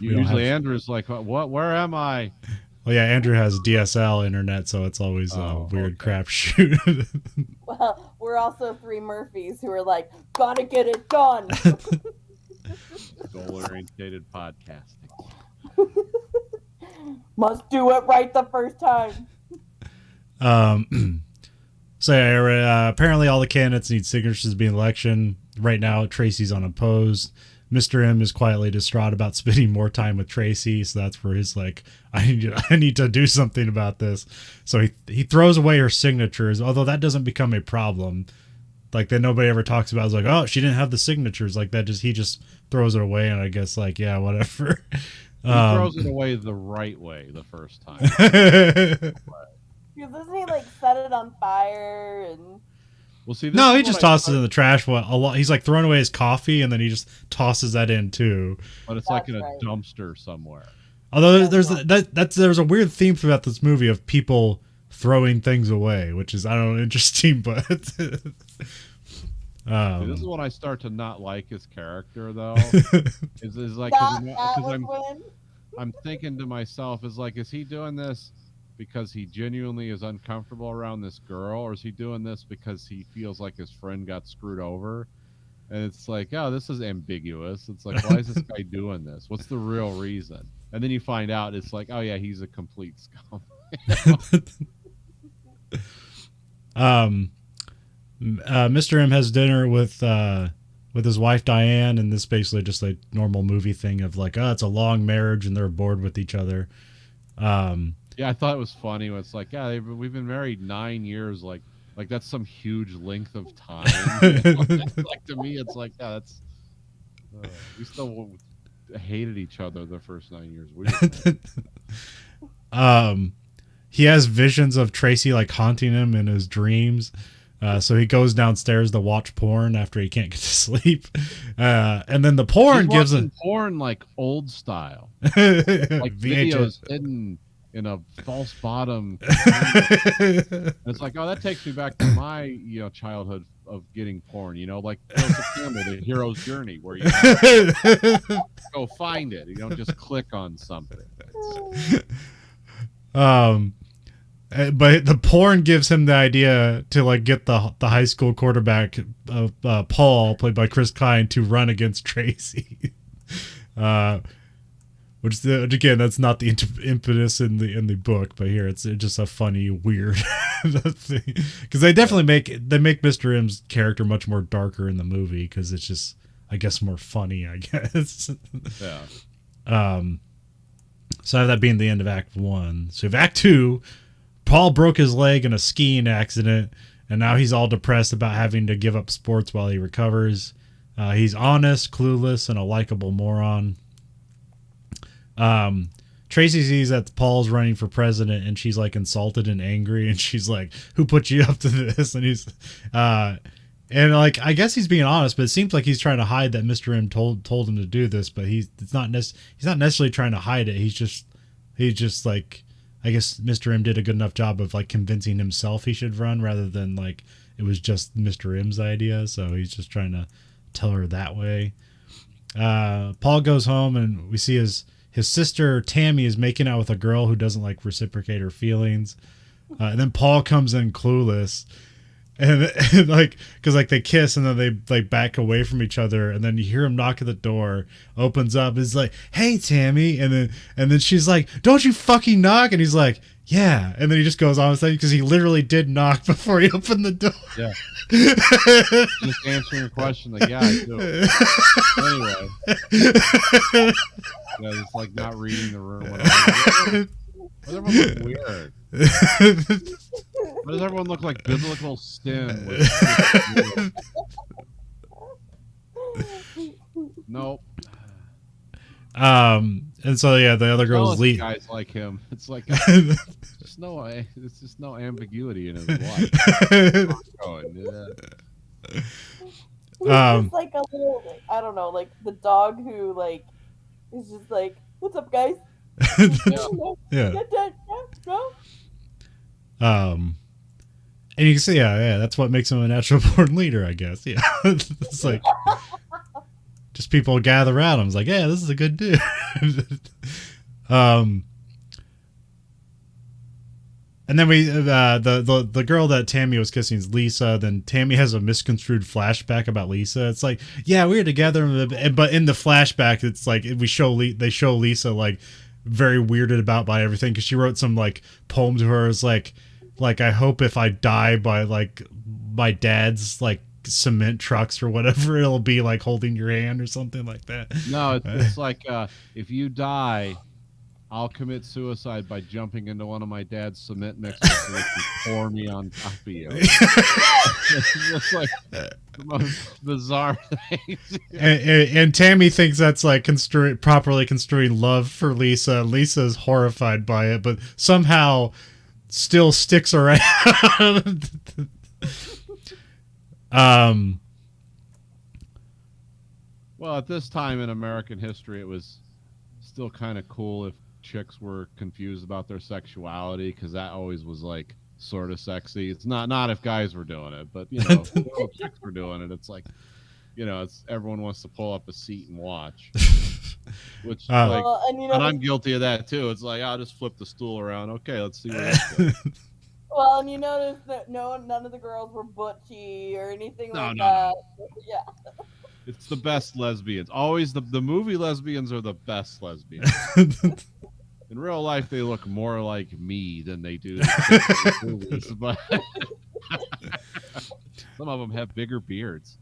we don't Usually have- Andrew's like, what? Where am I? Well, yeah, Andrew has DSL internet, so it's always a weird crapshoot. Well, we're also 3 Murphys who are like, gotta get it done. Goal-orientated podcasting. Must do it right the first time. So yeah, apparently all the candidates need signatures to be in the election. Right now, Tracy's unopposed. Mr. M is quietly distraught about spending more time with Tracy, so that's where he's like, I need to do something about this. So he throws away her signatures, although that doesn't become a problem. Like that nobody ever talks about. It's like, oh, she didn't have the signatures. Like that he just throws it away, and I guess like, yeah, whatever. He throws it away the right way the first time. Because doesn't he like set it on fire and? Well, see, this No, is he what just I tosses thought- it in the trash. He's like throwing away his coffee, and then he just tosses that in too. But it's like in a That's right. dumpster somewhere. Although there's a weird theme throughout this movie of people throwing things away, which is, I don't know, interesting, but See, this is when I start to not like his character, though. is like I'm thinking to myself, is he doing this because he genuinely is uncomfortable around this girl, or is he doing this because he feels like his friend got screwed over? And it's like, oh, this is ambiguous. It's like, why is this guy doing this? What's the real reason? And then you find out it's like, oh yeah, he's a complete scum. Mr. M has dinner with with his wife Diane, and this basically just like normal movie thing of like, oh, it's a long marriage and they're bored with each other. Yeah, I thought it was funny when it's like, yeah, we've been married 9 years, like that's some huge length of time. Like to me, it's like, yeah, that's we still hated each other the first 9 years. Weird. He has visions of Tracy like haunting him in his dreams. So he goes downstairs to watch porn after he can't get to sleep. And then the porn gives him porn like old style, like videos hidden in a false bottom. It's like, oh, that takes me back to my childhood of getting porn. Like Joseph Campbell, The Hero's Journey, where you go find it. You don't just click on something. But the porn gives him the idea to like get the high school quarterback Paul, played by Chris Klein, to run against Tracy. Which again, that's not the impetus in the book, but here it's just a funny, weird thing, because they definitely make Mr. M's character much more darker in the movie because it's just, I guess, more funny, I guess. Yeah. So that being the end of Act 1. So if Act 2, Paul broke his leg in a skiing accident, and now he's all depressed about having to give up sports while he recovers. He's honest, clueless, and a likable moron. Tracy sees that Paul's running for president, and she's like insulted and angry, and she's like, "Who put you up to this?" And he's, and like, I guess he's being honest, but it seems like he's trying to hide that Mr. M told him to do this, but he's not necessarily trying to hide it. He's just like, I guess Mr. M did a good enough job of like convincing himself he should run rather than like it was just Mr. M's idea. So he's just trying to tell her that way. Paul goes home, and we see his sister Tammy is making out with a girl who doesn't like reciprocate her feelings. And then Paul comes in clueless, and like, cause like they kiss and then they like back away from each other, and then you hear him knock at the door, opens up, is like, "Hey, Tammy," and then she's like, "Don't you fucking knock," and he's like, "Yeah," and then he just goes on with saying, because he literally did knock before he opened the door. Yeah. Just answering your question, like, yeah, I do. Anyway. Yeah, it's like not reading the room. Why does everyone look weird? Why does everyone look like biblical sin? Nope. And so yeah, the other girls leave. Guys like him. It's like there's just no ambiguity in his life. It's like a little, I don't know, like the dog who like is just like, "What's up, guys?" Yeah. No. And you can see, yeah, that's what makes him a natural born leader, I guess. Yeah, it's like just people gather around him. It's like, yeah, this is a good dude. And then we the girl that Tammy was kissing is Lisa. Then Tammy has a misconstrued flashback about Lisa. It's like, yeah, we were together, but in the flashback, it's like they show Lisa like very weirded about by everything, because she wrote some like poem to her. It's like I hope if I die by like my dad's like cement trucks or whatever, it'll be like holding your hand or something like that. No, it's like if you die, I'll commit suicide by jumping into one of my dad's cement mixers so they can pour me on top of you. It's just like the most bizarre thing. And Tammy thinks that's like properly construing love for Lisa. Lisa's horrified by it, but somehow still sticks around. Well, at this time in American history, it was still kind of cool if chicks were confused about their sexuality, because that always was like sort of sexy. It's not if guys were doing it, but if chicks were doing it, it's like, it's everyone wants to pull up a seat and watch. Which like, and I'm guilty of that too. It's like, I'll just flip the stool around. Okay, let's see what happens. Well, and you notice that none of the girls were butchy or anything like that. No. Yeah. It's the best lesbians. Always the movie lesbians are the best lesbians. In real life, they look more like me than they do in the movies, but some of them have bigger beards.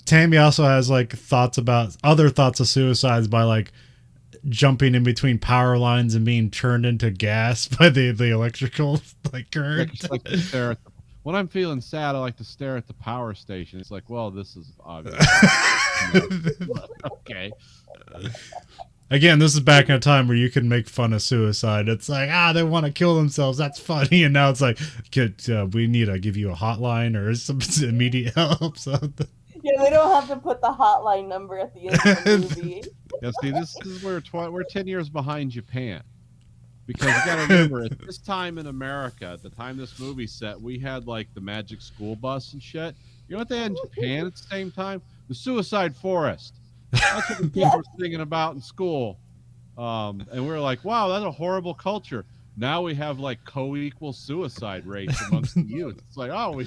Tammy also has like other thoughts of suicides by like jumping in between power lines and being turned into gas by the electrical like current. Just like to stare at when I'm feeling sad, I like to stare at the power station. It's like, well, this is obvious. Okay. Again, this is back in a time where you can make fun of suicide. It's like, they want to kill themselves. That's funny. And now it's like, we need to give you a hotline or some immediate help. Something. Yeah, they don't have to put the hotline number at the end of the movie. Yeah, see, this is where we're 10 years behind Japan. Because you got to remember, at this time in America, at the time this movie's set, we had like the magic school bus and shit. You know what they had in Japan at the same time? The suicide forest. That's what the kids were singing about in school. And we were like, wow, that's a horrible culture. Now we have like co-equal suicide rates amongst the youth. It's like, we're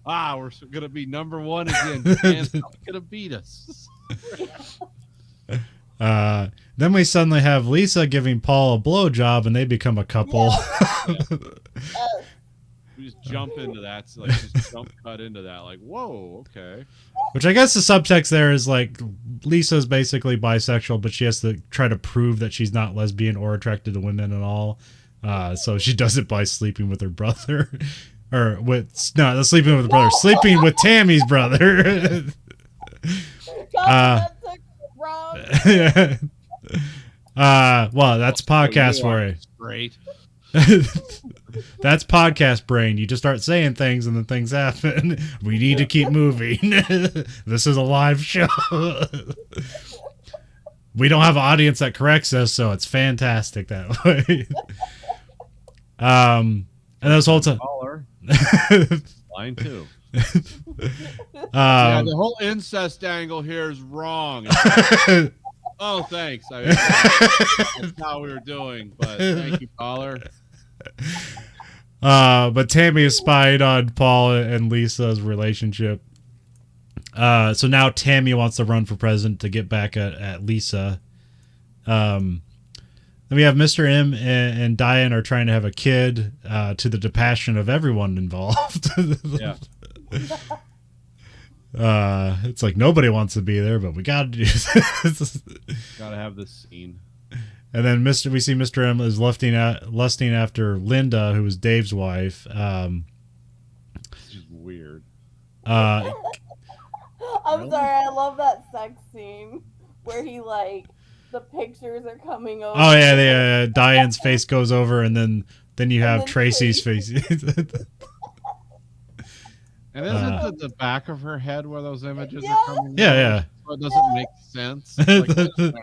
going to be number one again. Japan's not going to beat us. Then we suddenly have Lisa giving Paul a blowjob, and they become a couple. Yeah. We just jump into that, so like just jump cut into that, like, whoa, okay. Which I guess the subtext there is like Lisa's basically bisexual, but she has to try to prove that she's not lesbian or attracted to women at all. So she does it by sleeping with her brother, or not sleeping with her brother, sleeping with Tammy's brother. Well, that's podcast for you. Great. That's podcast brain. You just start saying things and then things happen. We need to keep moving. This is a live show. We don't have an audience that corrects us, so it's fantastic that way. And this whole time, line 2. Yeah, the whole incest angle here is wrong. Oh, thanks. That's how we were doing, but thank you, caller. But Tammy is spied on Paul and Lisa's relationship. So now Tammy wants to run for president to get back at Lisa. Then we have Mr. M and Diane are trying to have a kid, to the passion of everyone involved. Yeah. It's like nobody wants to be there, but we gotta do this. Gotta have this scene. And then we see Mr. M is lusting after Linda, who is Dave's wife. It's just weird. I'm sorry, I love that sex scene where he the pictures are coming over. Oh yeah, Diane's face goes over, and then you have Tracy's face. And isn't it the back of her head where those images are coming? Yeah. So it doesn't make sense. Like,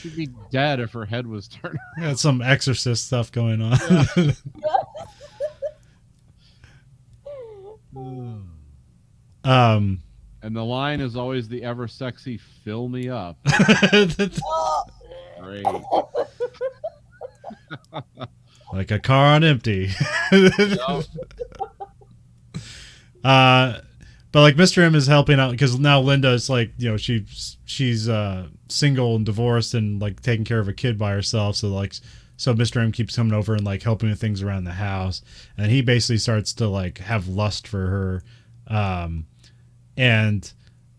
she'd be dead if her head was turned. Got some Exorcist stuff going on. And the line is always the ever sexy "fill me up." Great. Like a car on empty. But like Mr. M is helping out because now Linda is like, she's single and divorced and like taking care of a kid by herself. So Mr. M keeps coming over and like helping with things around the house, and he basically starts to like have lust for her,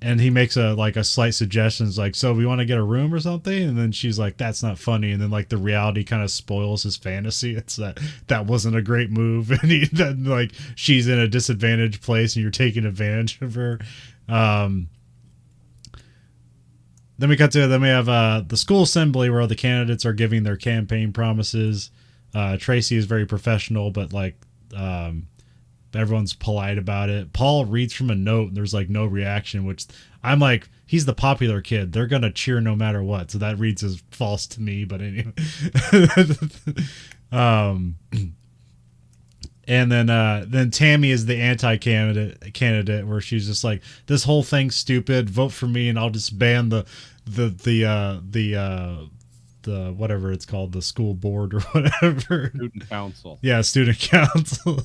and he makes a slight suggestion, like, so we want to get a room or something, and then she's like, that's not funny, and then like the reality kind of spoils his fantasy. It's that wasn't a great move, and then like she's in a disadvantaged place and you're taking advantage of her. Then we have the school assembly where all the candidates are giving their campaign promises. Tracy is very professional, but like everyone's polite about it. Paul reads from a note and there's like no reaction, which I'm like, he's the popular kid. They're going to cheer no matter what. So that reads as false to me, but anyway. And then Tammy is the anti-candidate where she's just like, this whole thing's stupid. Vote for me and I'll just ban the whatever it's called, the school board or whatever. Student council. Yeah, student council.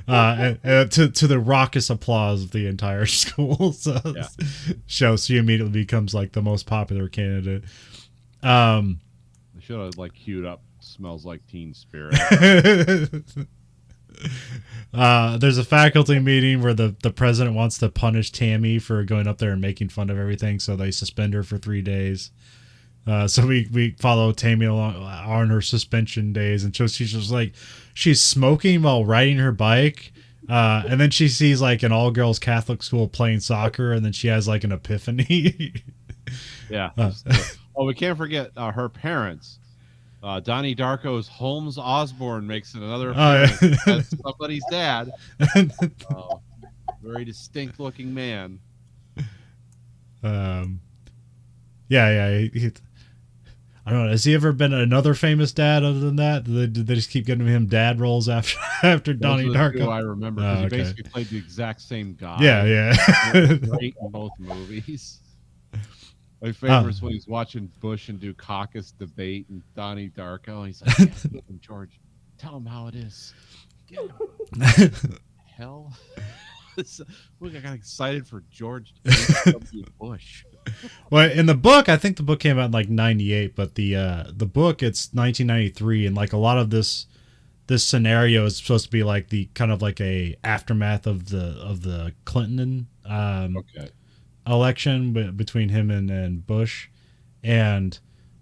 And to the raucous applause of the entire school. So she immediately becomes like the most popular candidate. They should have like queued up "Smells Like Teen Spirit." There's a faculty meeting where the president wants to punish Tammy for going up there and making fun of everything, so they suspend her for 3 days. So we follow Tammy along on her suspension days, and so she's just like, she's smoking while riding her bike, and then she sees like an all girls Catholic school playing soccer, and then she has like an epiphany. Yeah. Oh, we can't forget her parents. Donnie Darko's Holmes Osborne makes it another appearance as somebody's dad. Very distinct looking man. Yeah. I don't know. Has he ever been another famous dad other than that? Did they just keep giving him dad roles after Donnie Darko? I remember because he basically played the exact same guy. Yeah. Great in both movies. My favorite is when he's watching Bush and Dukakis debate and Donnie Darko. And he's like, yeah, George, tell him how it is. Get him. Hell. Look, I got excited for George W. Bush. Well, in the book, I think the book came out in like 98, but the book, it's 1993, and like a lot of this scenario is supposed to be like the kind of like a aftermath of the Clinton election between him and Bush, and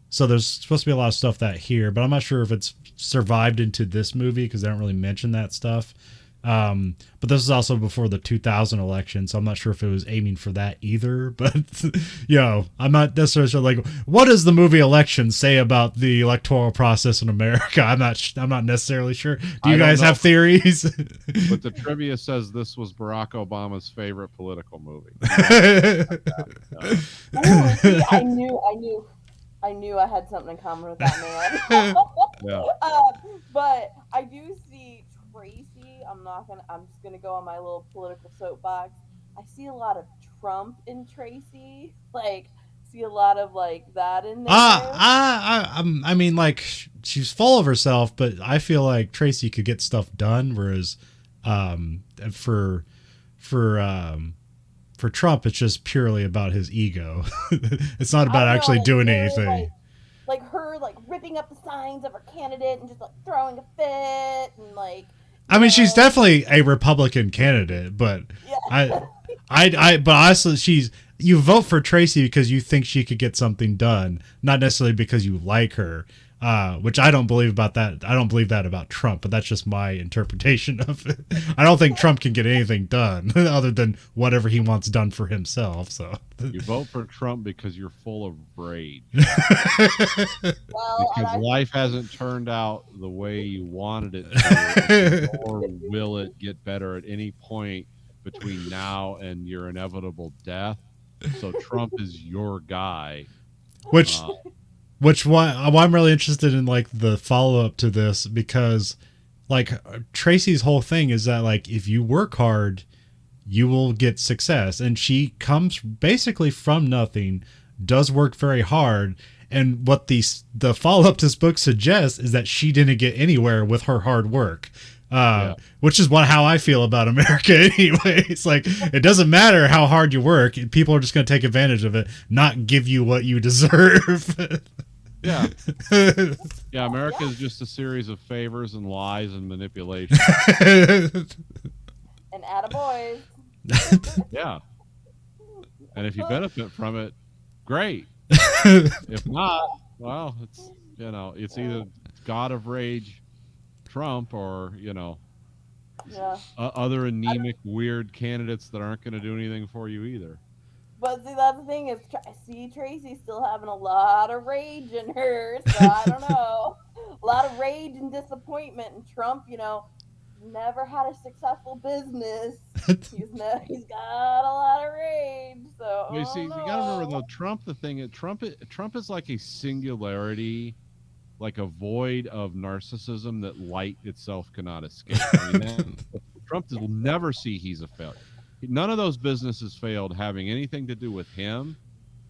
so there's supposed to be a lot of stuff that here, but I'm not sure if it's survived into this movie because they don't really mention that stuff. But this is also before the 2000 election, so I'm not sure if it was aiming for that either. But I'm not necessarily sure. Like, what does the movie Election say about the electoral process in America? I'm not necessarily sure. Do you guys have theories? But the trivia says this was Barack Obama's favorite political movie. See, I knew I had something in common with that man. Yeah. But I do see Tracy. I'm just gonna go on my little political soapbox. I see a lot of Trump in Tracy. Like, see a lot of like that in there. I mean, like, she's full of herself, but I feel like Tracy could get stuff done, whereas for Trump, it's just purely about his ego. It's not about actually doing anything. Like her, like ripping up the signs of her candidate and just like throwing a fit and like. I mean, she's definitely a Republican candidate, but yeah. but also you vote for Tracy because you think she could get something done, not necessarily because you like her. Which I don't believe about that. I don't believe that about Trump, but that's just my interpretation of it. I don't think Trump can get anything done other than whatever he wants done for himself. So you vote for Trump because you're full of rage. Well, because life hasn't turned out the way you wanted it to, or will it get better at any point between now and your inevitable death? So Trump is your guy. Which one I'm really interested in, like the follow up to this, because like Tracy's whole thing is that like if you work hard, you will get success, and she comes basically from nothing, does work very hard, and what the follow up to this book suggests is that she didn't get anywhere with her hard work. Which is how I feel about America anyway. It's like, it doesn't matter how hard you work. People are just going to take advantage of it, not give you what you deserve. Yeah. Yeah, America is just a series of favors and lies and manipulation. And attaboys. Yeah. And if you benefit from it, great. If not, well, it's either God of Rage Trump or other anemic weird candidates that aren't going to do anything for you either. But see, that's the thing is, Tracy's still having a lot of rage in her, so I don't know. A lot of rage and disappointment, and Trump, never had a successful business. He's got a lot of rage. So you see, you got to remember though, Trump is like a singularity, like a void of narcissism that light itself cannot escape. I mean, Trump will never see he's a failure. None of those businesses failed having anything to do with him.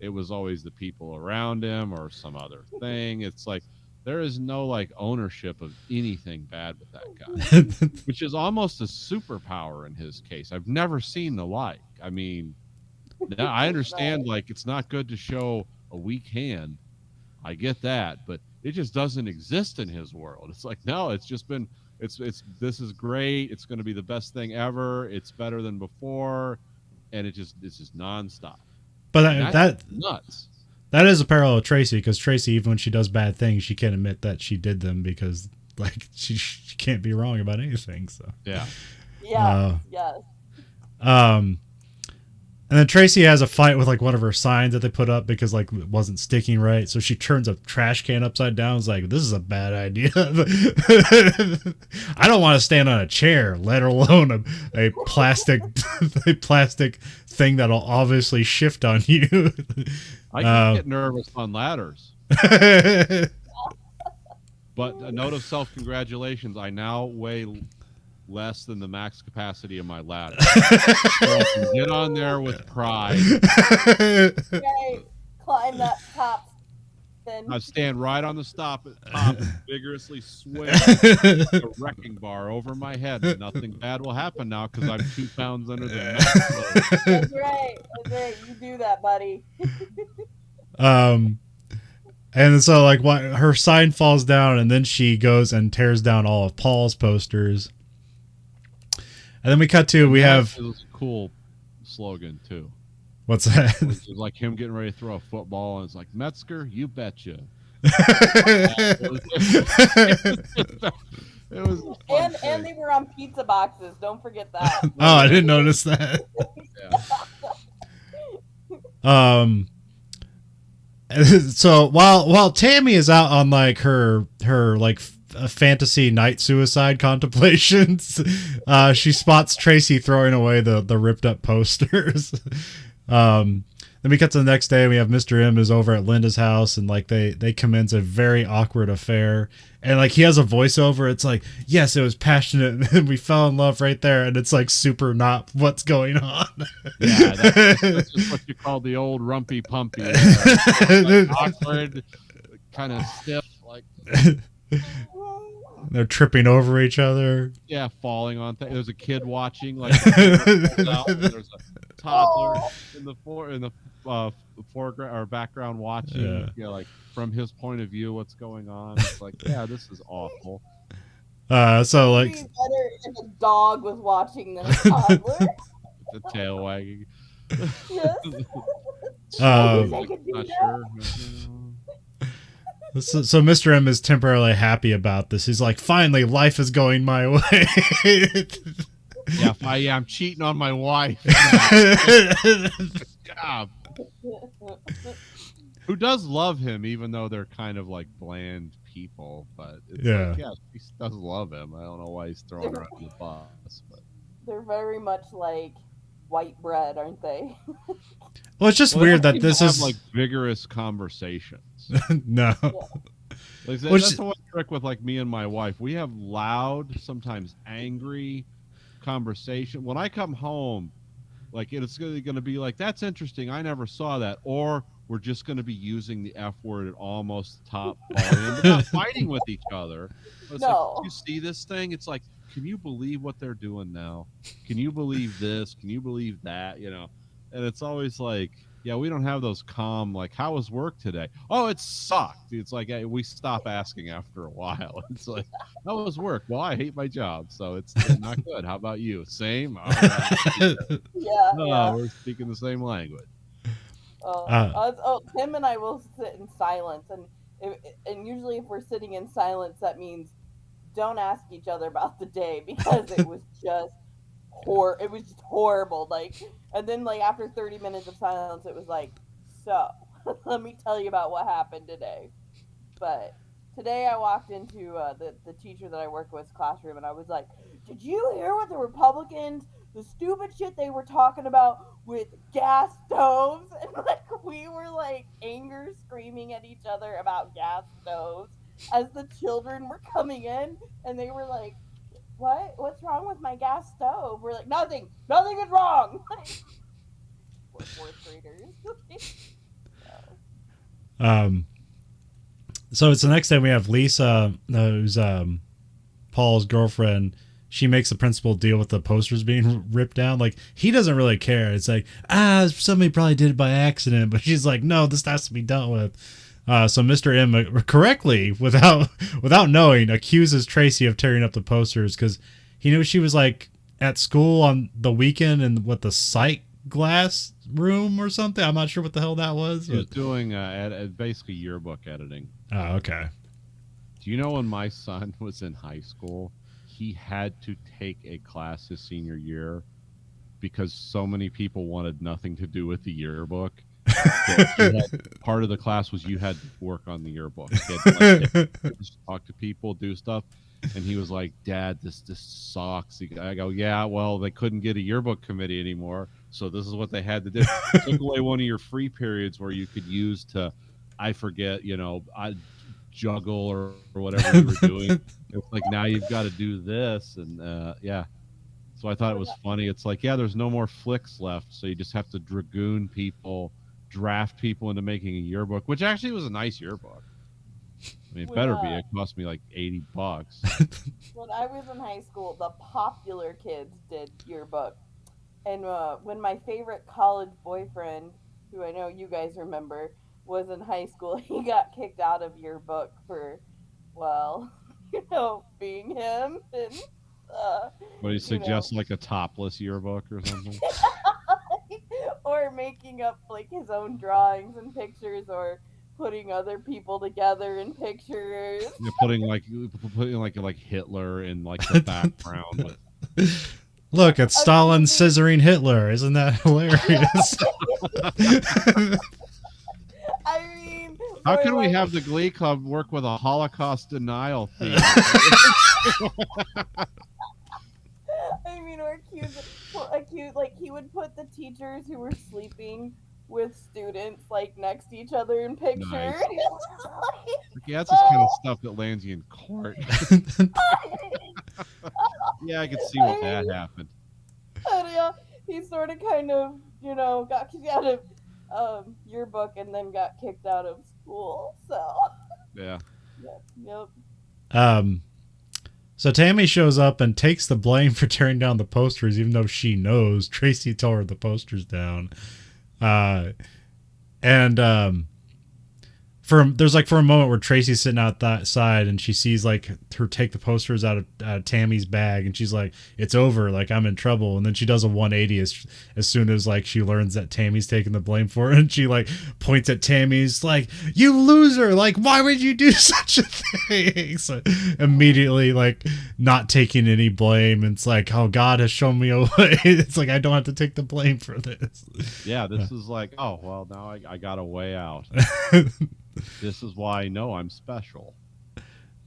It was always the people around him or some other thing. It's like there is no like ownership of anything bad with that guy, which is almost a superpower in his case. I've never seen the like. I mean, I understand like it's not good to show a weak hand. I get that, but it just doesn't exist in his world. It's like, no, it's It's this is great. It's going to be the best thing ever. It's better than before, and it's just nonstop. But that's nuts. That is a parallel with Tracy, because Tracy, even when she does bad things, she can't admit that she did them because like she can't be wrong about anything. So yeah. Yes. And then Tracy has a fight with like one of her signs that they put up because like it wasn't sticking right. So she turns a trash can upside down. It's like, this is a bad idea. I don't want to stand on a chair, let alone a plastic thing that'll obviously shift on you. I can get nervous on ladders. But a note of self-congratulations, I now weigh less than the max capacity of my ladder. So I can get on there with pride. Okay, climb that top. Then I stand right on the top and vigorously swing like a wrecking bar over my head. And nothing bad will happen now because I'm 2 pounds under the max load. That's right. You do that, buddy. And so like her sign falls down, and then she goes and tears down all of Paul's posters. And then we cut to we have. It was a cool slogan too. What's that? It was like him getting ready to throw a football, and it's like, Metzger, you betcha. It was and they were on pizza boxes. Don't forget that. Oh, I didn't notice that. So while Tammy is out on like her like fantasy night suicide contemplations, she spots Tracy throwing away the ripped up posters. Then we cut to the next day, and we have Mr. M is over at Linda's house, and like they commence a very awkward affair, and like he has a voiceover. It's like, yes, it was passionate, and we fell in love right there, and it's like super not what's going on. Yeah, that's just what you call the old rumpy pumpy. Like awkward, kind of stiff, like. They're tripping over each other. Yeah, falling on things. There's a kid watching, like there's a toddler in the foreground or background watching. Yeah, like from his point of view, what's going on? It's like, yeah, this is awful. So like, it'd be better if a dog was watching than a toddler. The tail wagging. Yes. Not sure. So Mr. M is temporarily happy about this. He's like, finally, life is going my way. Yeah, I'm cheating on my wife. God. Who does love him, even though they're kind of like bland people. But it's like, she does love him. I don't know why he's throwing her under the bus. But they're very much like white bread, aren't they? Well, it's just weird that this is like vigorous conversations. No. Like, that's the one trick with like me and my wife. We have loud, sometimes angry conversation. When I come home, like it's going to be like, that's interesting, I never saw that. Or we're just going to be using the F word at almost top volume. We're not fighting with each other. But it's like, you see this thing? It's like, can you believe what they're doing now? Can you believe this? Can you believe that? You know? And it's always like, yeah, we don't have those calm, like, how was work today? Oh, it sucked. It's like, hey, we stop asking after a while. It's like, how was work? Well, I hate my job, so it's not good. How about you? Same? All right. Yeah. We're speaking the same language. Tim and I will sit in silence, and usually if we're sitting in silence, that means don't ask each other about the day, because it was just horrible. Like, and then like after 30 minutes of silence, it was like, so let me tell you about what happened today. But today I walked into the teacher that I work with's classroom, and I was like, did you hear what the Republicans, the stupid shit they were talking about with gas stoves? And like we were like anger screaming at each other about gas stoves as the children were coming in, and they were like, what's wrong with my gas stove? We're like, nothing is wrong. We're fourth graders. So it's the next day. We have Lisa, who's Paul's girlfriend. She makes the principal deal with the posters being ripped down. Like, he doesn't really care. It's like, somebody probably did it by accident, but she's like, no, this has to be dealt with. So Mr. M correctly, without knowing, accuses Tracy of tearing up the posters because he knew she was like at school on the weekend in the psych glass room or something. I'm not sure what the hell that was. He was doing basically yearbook editing. Oh, okay. Do you know when my son was in high school, he had to take a class his senior year because so many people wanted nothing to do with the yearbook. Part of the class was you had to work on the yearbook. You had to, talk to people, do stuff. And he was like, Dad, this sucks. I go, yeah, well, they couldn't get a yearbook committee anymore, so this is what they had to do. Took away one of your free periods where you could use to, I forget, I juggle or whatever you were doing. It's like, now you've got to do this. And yeah. So I thought it was funny. It's like, yeah, there's no more flicks left, so you just have to dragoon people, draft people into making a yearbook, which actually was a nice yearbook. I mean, it better be. It cost me like $80. When I was in high school, the popular kids did yearbook. And when my favorite college boyfriend, who I know you guys remember, was in high school, he got kicked out of yearbook for, well, being him. And, what do you suggest, like a topless yearbook or something? Or making up like his own drawings and pictures, or putting other people together in pictures. You're putting like Hitler in like the background. Look, it's Stalin scissoring Hitler. Isn't that hilarious? I mean, how can we have the Glee Club work with a Holocaust denial theme? I mean, or accuse, like he would put the teachers who were sleeping with students like next to each other in pictures. Nice. Yeah, that's the kind of stuff that lands you in court. Yeah, I could see what that happened. And, yeah, he sort of kind of, got kicked out of yearbook and then got kicked out of school. So yeah. Yep. So Tammy shows up and takes the blame for tearing down the posters, even though she knows Tracy tore the posters down. There's like for a moment where Tracy's sitting out that side and she sees like her take the posters out of Tammy's bag, and she's like, it's over, like I'm in trouble. And then she does a 180 as soon as like she learns that Tammy's taking the blame for it, and she like points at Tammy's like, you loser, like why would you do such a thing? So immediately like not taking any blame, and it's like, oh, God has shown me a way. It's like I don't have to take the blame for this. Yeah, this is like, oh well, now I got a way out. This is why I know I'm special.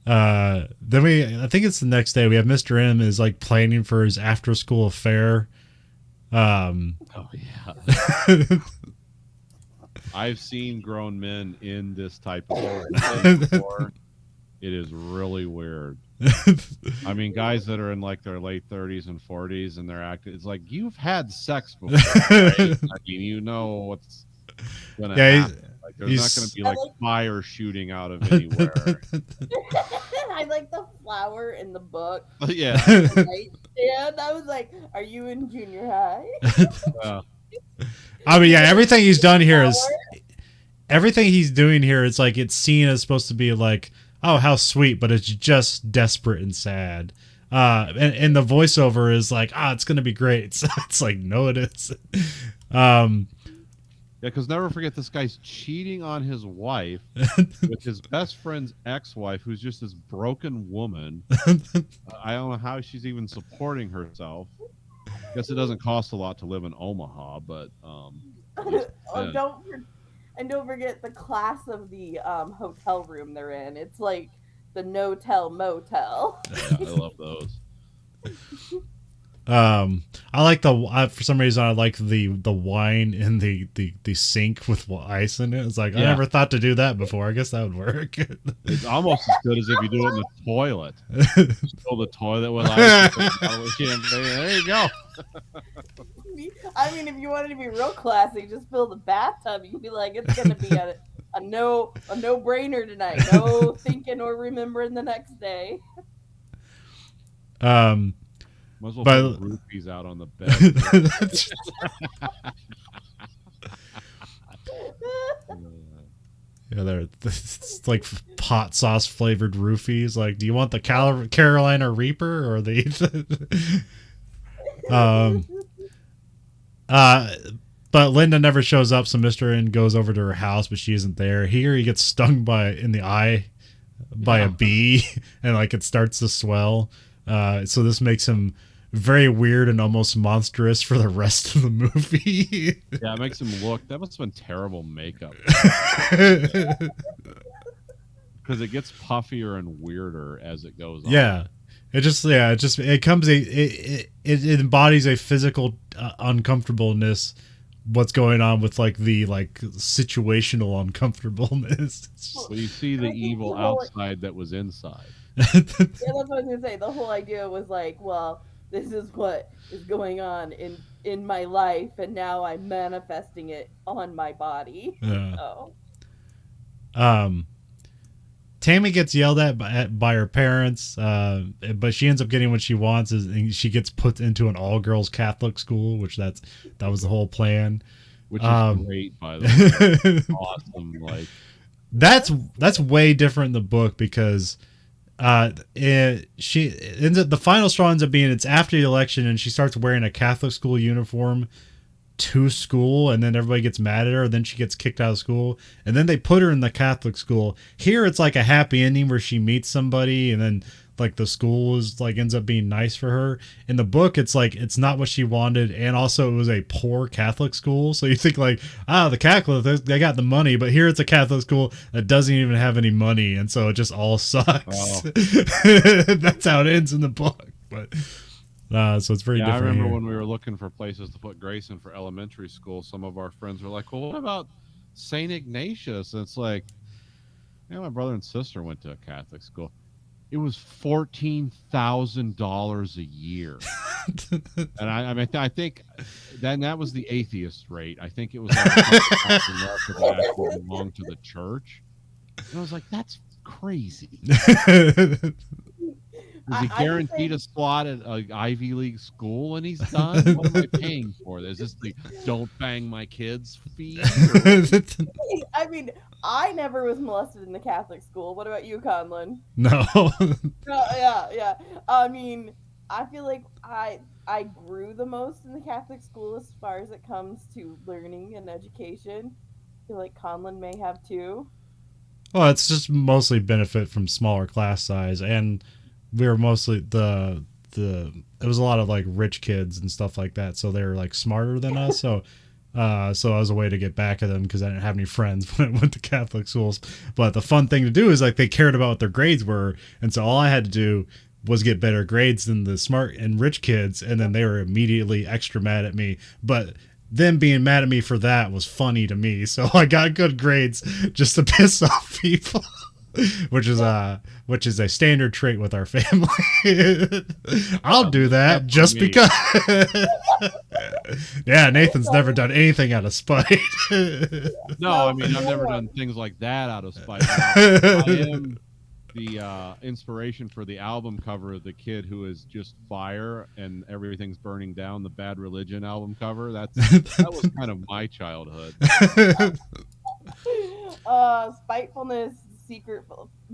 I think it's the next day, we have Mr. M is like planning for his after school affair. Oh yeah. I've seen grown men in this type of thing before. It is really weird. I mean, guys that are in like their late 30s and 40s and they're acting, it's like, you've had sex before, right? I mean, you know what's gonna happen. Like, there's not going to be like fire shooting out of anywhere. I like the flower in the book. Yeah. Yeah, that was like, are you in junior high? I mean, yeah, everything he's done here is everything he's doing here. It's like it's seen as supposed to be like, oh, how sweet, but it's just desperate and sad. And the voiceover is like, it's going to be great. So it's like, no, it is. Yeah, because never forget, this guy's cheating on his wife with his best friend's ex-wife, who's just this broken woman. I don't know how she's even supporting herself. I guess it doesn't cost a lot to live in Omaha, but don't forget the class of the hotel room they're in. It's like the no-tell motel. Yeah, I love those. I like for some reason I like the wine in the sink with ice in it. It's like, I never thought to do that before. I guess that would work. It's almost as good as if you do it in the toilet. Fill the toilet with ice. There you go. I mean, if you wanted to be real classy, just fill the bathtub. You'd be like, it's gonna be a no-brainer tonight. No thinking or remembering the next day. Might as well put rupees out on the bed. Yeah, it's like hot sauce flavored roofies. Like, do you want the Carolina Reaper or the? um, but Linda never shows up, so Mr. N goes over to her house, but she isn't there. Here, he gets stung in the eye by a bee, and like it starts to swell. So this makes him very weird and almost monstrous for the rest of the movie. Yeah, it makes him look. That must have been terrible makeup. Because it gets puffier and weirder as it goes on. Yeah, it embodies a physical uncomfortableness. What's going on with like the situational uncomfortableness? Well, you see the evil outside that was inside. Yeah, that's what I was gonna say. The whole idea was like, well, this is what is going on in my life, and now I'm manifesting it on my body. Yeah. So. Tammy gets yelled at by her parents, but she ends up getting what she wants. And she gets put into an all-girls Catholic school, which that was the whole plan. Which is great, by the way. Awesome. Like that's way different in the book because she ends up, the final straw ends up being it's after the election and she starts wearing a Catholic school uniform to school, and then everybody gets mad at her, and then she gets kicked out of school, and then they put her in the Catholic school. Here it's like a happy ending where she meets somebody, and then like the school is like ends up being nice for her. In the book, it's like it's not what she wanted, and also it was a poor Catholic school, so you think like, the Catholic, they got the money, but here it's a Catholic school that doesn't even have any money, and so it just all sucks. Wow. That's how it ends in the book. But so it's very different. I remember here. when we were looking for places to put Grace in for elementary school, some of our friends were like, well, what about St. Ignatius? And it's like, my brother and sister went to a Catholic school. It was $14,000 a year. And I think that was the atheist rate. I think it was like that actually belonged to the church. And I was like, that's crazy. Is he guaranteed a slot at an Ivy League school when he's done? What am I paying for? Is this the don't bang my kids fee? I mean, I never was molested in the Catholic school. What about you, Conlon? No. Yeah. I mean, I feel like I grew the most in the Catholic school as far as it comes to learning and education. I feel like Conlon may have too. Well, it's just mostly benefit from smaller class size, and we were mostly it was a lot of like rich kids and stuff like that, so they were like smarter than us. So it was a way to get back at them because I didn't have any friends when I went to Catholic schools. But the fun thing to do is like they cared about what their grades were, and so all I had to do was get better grades than the smart and rich kids, and then they were immediately extra mad at me. But them being mad at me for that was funny to me, so I got good grades just to piss off people. Which is a standard trait with our family. I'll do that just because. Yeah, Nathan's never done anything out of spite. No, I mean I've never done things like that out of spite. I am the inspiration for the album cover of the kid who is just fire and everything's burning down. The Bad Religion album cover. That was kind of my childhood. Spitefulness.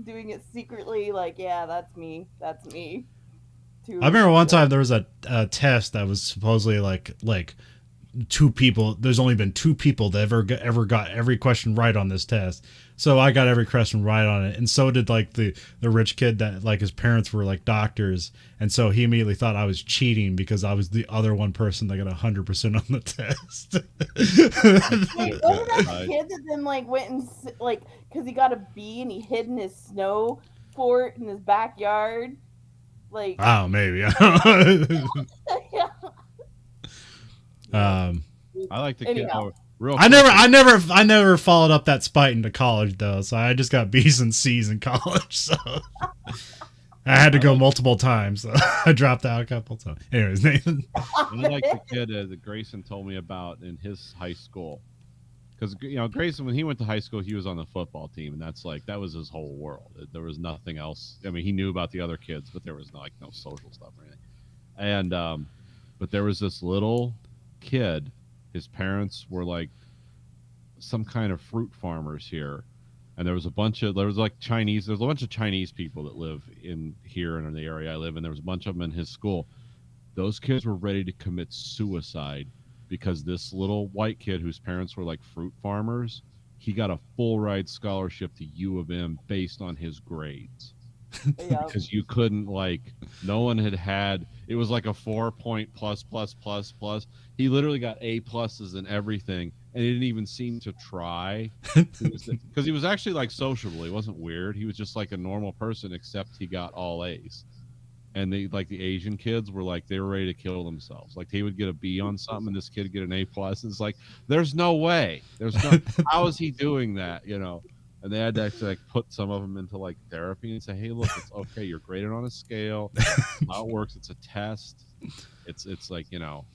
Doing it secretly, like, yeah, that's me. Too. I remember one time there was a test that was supposedly like two people. There's only been two people that ever got every question right on this test. So I got every question right on it, and so did like the rich kid that like his parents were like doctors, and so he immediately thought I was cheating because I was the other one person that got 100% on the test. Wait, wasn't that the kid that then like went and like because he got a B and he hid in his snow fort in his backyard? Like, oh, maybe. Yeah. I like the kid. Anyhow. I never followed up that spite into college though, so I just got B's and C's in college. So I had to go multiple times. So I dropped out a couple times. Anyways, Nathan. I like the kid that Grayson told me about in his high school, because Grayson, when he went to high school, he was on the football team, and that was his whole world. There was nothing else. I mean, he knew about the other kids, but there was no social stuff or anything. And but there was this little kid. His parents were like some kind of fruit farmers here, And there was like Chinese. There's a bunch of Chinese people that live in here and in the area I live in. There was a bunch of them in his school. Those kids were ready to commit suicide because this little white kid whose parents were like fruit farmers, he got a full ride scholarship to U of M based on his grades. Yeah. Because you couldn't, like, no one had it was like a 4 point plus. He literally got A pluses and everything, and he didn't even seem to try, because he was actually like sociable. He wasn't weird. He was just like a normal person, except he got all A's. And they, like, the Asian kids were like, they were ready to kill themselves. Like, he would get a B on something and this kid get an A plus. It's like, there's no way. How is he doing that? You know? And they had to actually, like, put some of them into like therapy and say, hey, look, it's okay. You're graded on a scale. How it works. It's a test. It's like, you know,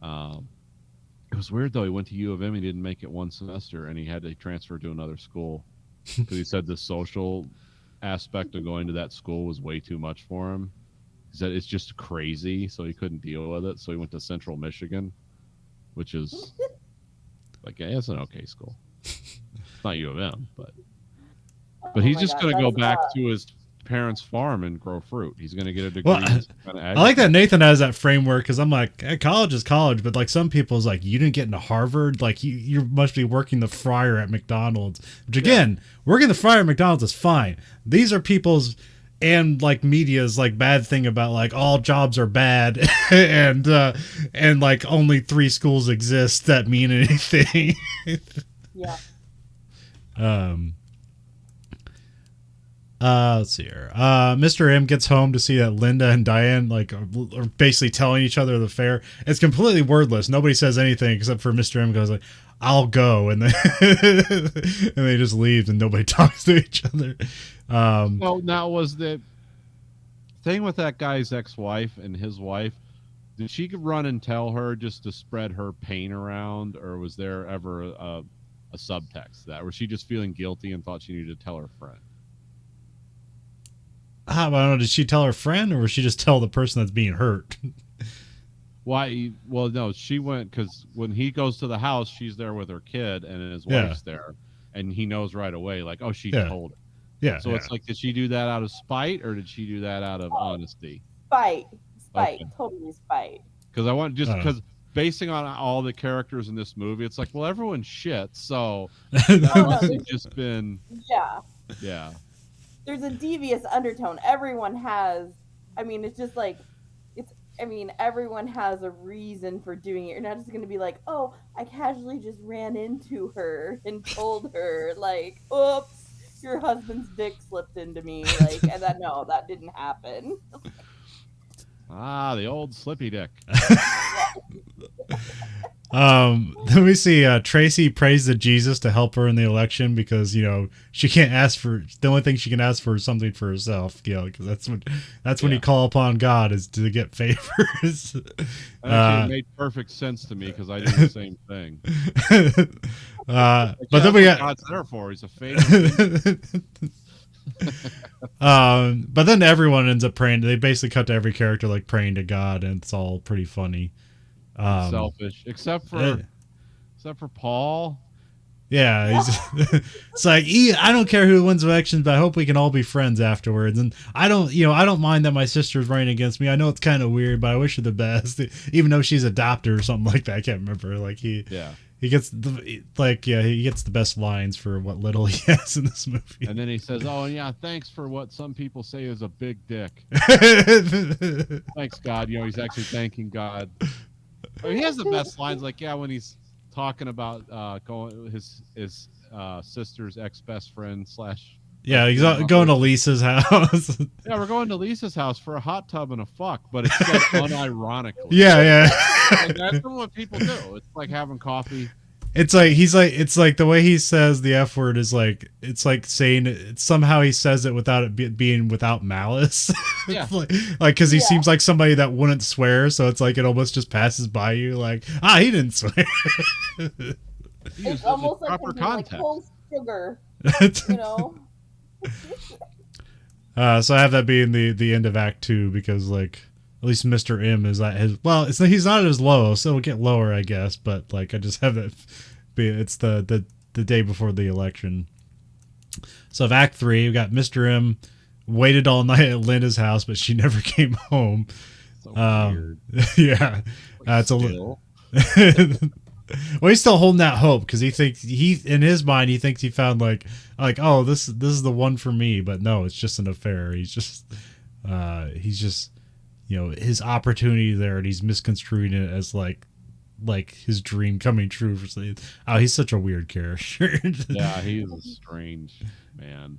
it was weird though. He went to U of M. He didn't make it one semester and he had to transfer to another school because he said the social aspect of going to that school was way too much for him. He said it's just crazy. So he couldn't deal with it. So he went to Central Michigan, which is like, yeah, it's an okay school. It's not U of M, but he's just going to go back to his parents' farm and grow fruit. He's going to get a degree. Well, I like that Nathan has that framework, because I'm like, college is college, but like some people's like, you didn't get into Harvard, like you must be working the fryer at McDonald's. Which again, working the fryer at McDonald's is fine. These are people's, and like media's like bad thing about like all jobs are bad and like only 3 schools exist that mean anything. Yeah. Let's see here. Mr. M gets home to see that Linda and Diane like are basically telling each other the affair. It's completely wordless. Nobody says anything except for Mr. M goes like, "I'll go," and then and they just leave and nobody talks to each other. Well, now was the thing with that guy's ex-wife and his wife. Did she run and tell her just to spread her pain around, or was there ever a subtext to that? Was she just feeling guilty and thought she needed to tell her friend? I don't know. Did she tell her friend, or was she just tell the person that's being hurt? Why? Well, no, she went because when he goes to the house, she's there with her kid and his wife's there, and he knows right away, like, oh, she told her. Yeah. So it's like, did she do that out of spite, or did she do that out of honesty? Spite, Okay. totally spite. Because I want because basing on all the characters in this movie, it's like, well, everyone's shit, so that must have just been yeah. There's a devious undertone. Everyone has. I mean, it's just like everyone has a reason for doing it. You're not just going to be like, oh, I casually just ran into her and told her, like, oops, your husband's dick slipped into me. Like, and that didn't happen. The old slippy dick. Then we see Tracy prays to Jesus to help her in the election because, you know, she can't ask for, the only thing she can ask for is something for herself, you know, because that's when you call upon God, is to get favors. It made perfect sense to me because I did the same thing. But then we got God's there for. He's a favor. But then everyone ends up praying. They basically cut to every character like praying to God, and it's all pretty funny. Selfish, except for Paul. Yeah, it's like, I don't care who wins elections, but I hope we can all be friends afterwards. And I don't mind that my sister's running against me. I know it's kind of weird, but I wish her the best, even though she's adopted or something like that. I can't remember. Like he gets he gets the best lines for what little he has in this movie. And then he says, "Oh yeah, thanks for what some people say is a big dick." Thanks, God. You know, he's actually thanking God. I mean, he has the best lines. Like, when he's talking about going his sister's ex-best friend / he's going to Lisa's house. Yeah, we're going to Lisa's house for a hot tub and a fuck, but it's said unironically. Yeah. Like, that's what people do. It's like having coffee. It's like the way he says the F word is like, it's like saying it, somehow he says it without it being without malice. Yeah. like because he seems like somebody that wouldn't swear, so it's like it almost just passes by you, like, he didn't swear. It's almost like proper context. Like cold sugar, you know. So I have that being the end of Act 2 because, like, at least Mr. M is at his, well, he's not at his low, so it'll get lower, I guess. But like, I just have that be, it's the day before the election. So Act 3, we got Mr. M waited all night at Linda's house, but she never came home. So weird. Yeah. It's Still. Well, he's still holding that hope because he in his mind he thinks he found like oh this is the one for me, but no, it's just an affair. He's just his opportunity there, and he's misconstruing it as like his dream coming true for something. Oh, he's such a weird character. Yeah, he's a strange man.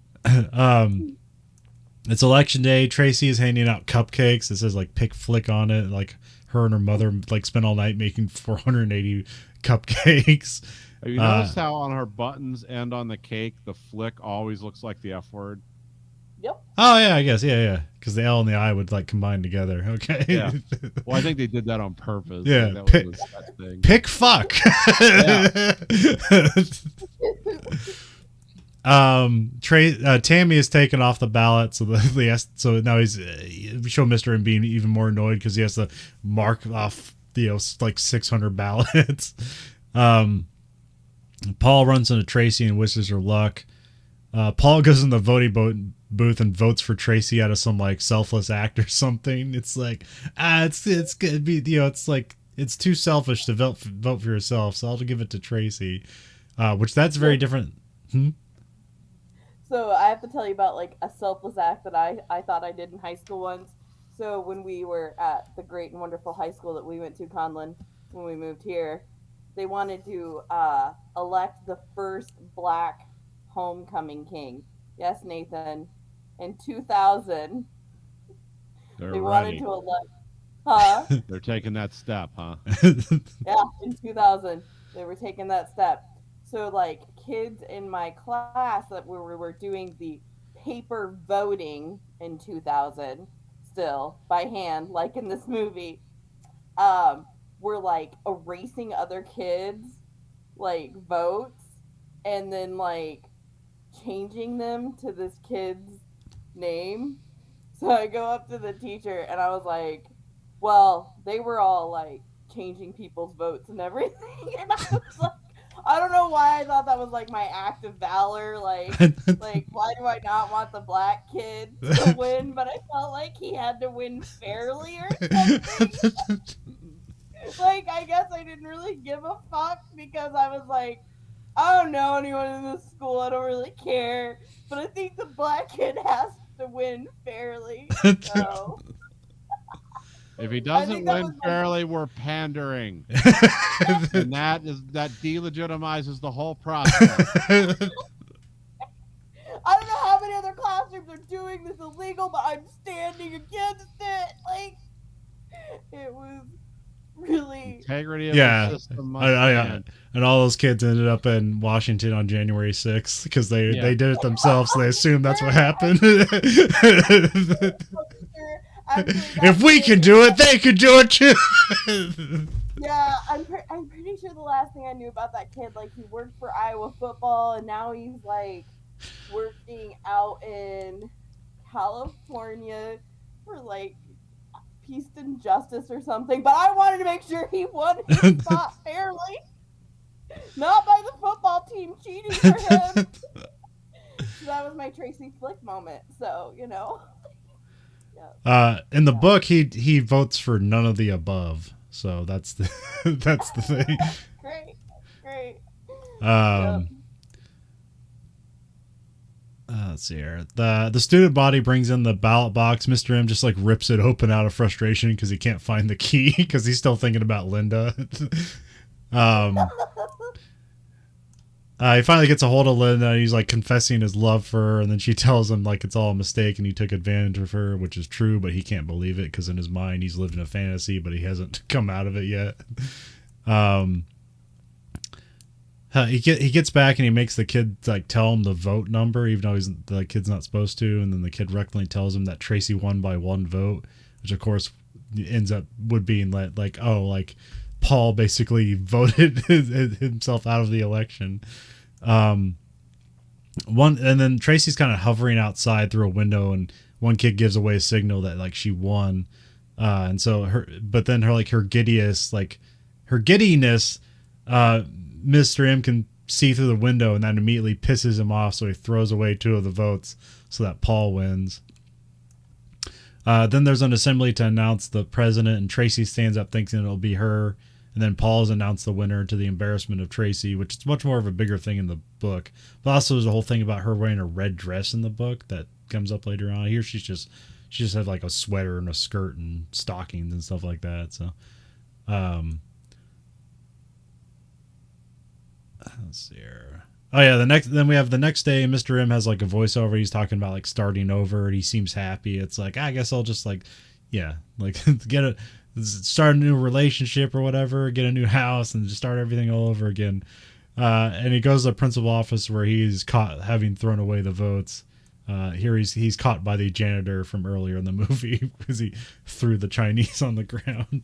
It's election day. Tracy is handing out cupcakes. It says like pick flick on it. Like her and her mother like spent all night making 480 cupcakes. Have you noticed how on her buttons and on the cake, the flick always looks like the F word? Yep. Oh yeah, I guess yeah. Because the L and the I would like combine together. Okay. Yeah. Well, I think they did that on purpose. Yeah. Like, that was that thing. Pick fuck. Tammy is taken off the ballot, so so now he's show Mr. M being even more annoyed because he has to mark off like 600 ballots. Paul runs into Tracy and wishes her luck. Paul goes in the voting booth and votes for Tracy out of some like selfless act or something. It's like it's gonna be it's like it's too selfish to vote for yourself, so I'll give it to Tracy. Which that's very different. So I have to tell you about like a selfless act that I thought I did in high school once. So when we were at the great and wonderful high school that we went to, Conlin, when we moved here, they wanted to elect the first black homecoming king. Yes, Nathan. In 2000, they wanted to elect. Huh? They're taking that step, huh? Yeah, in 2000, they were taking that step. So, like, kids in my class that we were doing the paper voting in 2000, still by hand, like in this movie, were like erasing other kids' like votes and then like changing them to this kid's name. So I go up to the teacher and I was like, well, they were all like changing people's votes and everything. And I was like, I don't know why I thought that was like my act of valor. Like why do I not want the black kid to win? But I felt like he had to win fairly or something. Like, I guess I didn't really give a fuck because I was like, I don't know anyone in this school. I don't really care. But I think the black kid has to win fairly. So. If he doesn't win fairly, we're pandering. And that delegitimizes the whole process. I don't know how many other classrooms are doing this illegal, but I'm standing against it. Like, it was really integrity of the system. And all those kids ended up in Washington on January 6th because they did it themselves, so they assumed that's what happened. If we can do it, they can do it too. Yeah, I'm pretty sure the last thing I knew about that kid, like, he worked for Iowa football, and now he's like working out in California for like peace and justice or something. But I wanted to make sure he won his spot fairly, not by the football team cheating for him. So that was my Tracy Flick moment. So in the book, he votes for none of the above. So that's the thing. Great. Let's see here. The student body brings in the ballot box. Mr. M just like rips it open out of frustration because he can't find the key because he's still thinking about Linda. He finally gets a hold of Linda and he's like confessing his love for her, and then she tells him like it's all a mistake and he took advantage of her, which is true, but he can't believe it because in his mind he's lived in a fantasy, but he hasn't come out of it yet. He gets back and he makes the kid like tell him the vote number, even though the kid's not supposed to, and then the kid recklessly tells him that Tracy won by 1 vote, which of course ends up being like Paul basically voted himself out of the election. And then Tracy's kind of hovering outside through a window, and one kid gives away a signal that like she won, and so her giddiness, Mr. M can see through the window, and that immediately pisses him off, so he throws away 2 of the votes so that Paul wins. Then there's an assembly to announce the president, and Tracy stands up thinking it'll be her, and then Paul's announced the winner to the embarrassment of Tracy, which is much more of a bigger thing in the book. But also there's a whole thing about her wearing a red dress in the book that comes up later on. Here she just had like a sweater and a skirt and stockings and stuff like that. So let's see here. Oh yeah, then we have the next day. Mr. M has like a voiceover. He's talking about like starting over. And he seems happy. It's like, I guess I'll just like start a new relationship or whatever, get a new house, and just start everything all over again. And he goes to the principal office where he's caught having thrown away the votes. Here he's caught by the janitor from earlier in the movie because he threw the Chinese on the ground.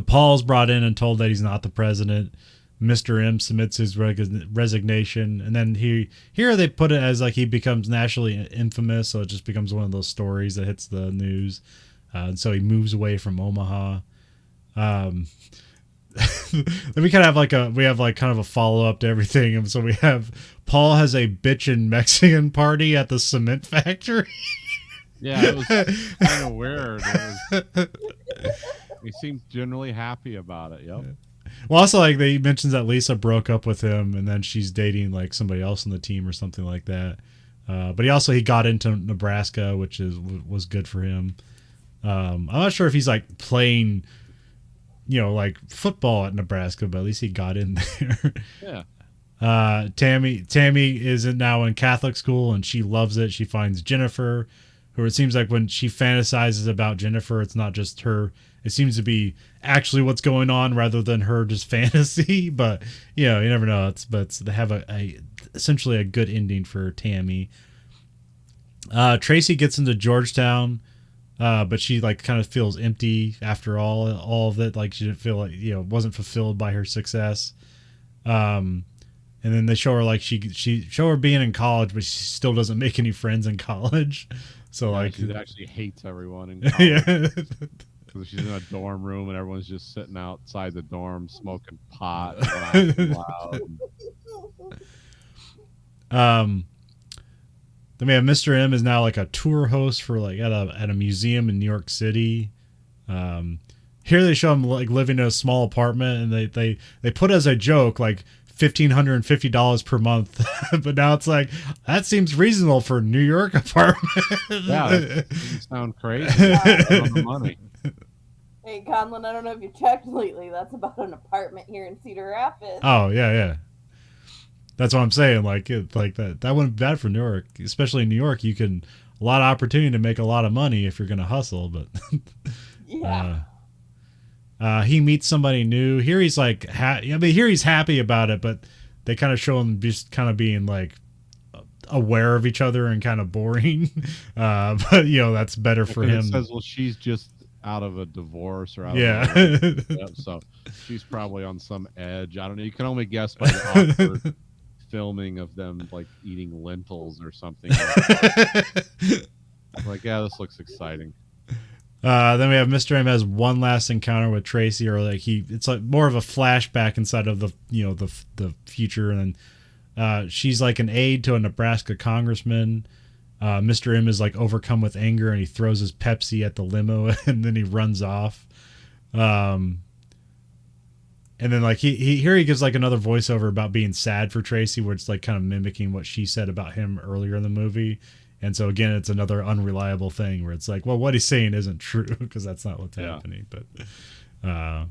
Paul's brought in and told that he's not the president. Mr. M submits his resignation, and then here they put it as like he becomes nationally infamous, so it just becomes one of those stories that hits the news, and so he moves away from Omaha. Then we kind of have kind of a follow up to everything, and so we have Paul has a bitchin' Mexican party at the cement factory. Yeah, it was kind of weird. He seemed generally happy about it. Yep. Well, also like they mentions that Lisa broke up with him, and then she's dating like somebody else on the team or something like that. But he got into Nebraska, which was good for him. I'm not sure if he's like playing, like football at Nebraska, but at least he got in there. Yeah. Tammy is now in Catholic school, and she loves it. She finds Jennifer, who it seems like when she fantasizes about Jennifer, it's not just her. It seems to be actually what's going on rather than her just fantasy. But you never know. But they have essentially a good ending for Tammy. Tracy gets into Georgetown, but she like kind of feels empty after all of it. Like she didn't feel like wasn't fulfilled by her success. And then they show her like she show her being in college, but she still doesn't make any friends in college. So like she actually hates everyone in college. Yeah. Because she's in a dorm room and everyone's just sitting outside the dorm smoking pot and laughing loud. Then we have Mr. M is now like a tour host for like at a museum in New York City. Here they show him like living in a small apartment, and they put as a joke like $1,550 per month, but now it's like that seems reasonable for a New York apartment. Yeah, that doesn't sound crazy. On the money. Hey, Conlon, I don't know if you checked lately. That's about an apartment here in Cedar Rapids. Oh yeah. That's what I'm saying. Like that wouldn't be bad for New York, especially in New York. You can a lot of opportunity to make a lot of money if you're going to hustle. But yeah. He meets somebody new. Here he's like, here he's happy about it, but they kind of show him just kind of being like aware of each other and kind of boring. But that's better for him. It says, well, she's just out of a divorce or out of so she's probably on some edge. I don't know. You can only guess by the awkward filming of them like eating lentils or something. Like, yeah, this looks exciting. Then we have Mr. M has one last encounter with Tracy, or like it's like more of a flashback inside of the the future, and then she's like an aide to a Nebraska congressman. Mr. M is like overcome with anger, and he throws his Pepsi at the limo, and then he runs off. And then like he gives like another voiceover about being sad for Tracy, where it's like kind of mimicking what she said about him earlier in the movie. And so again, it's another unreliable thing where it's like, well, what he's saying isn't true because that's not what's happening. But and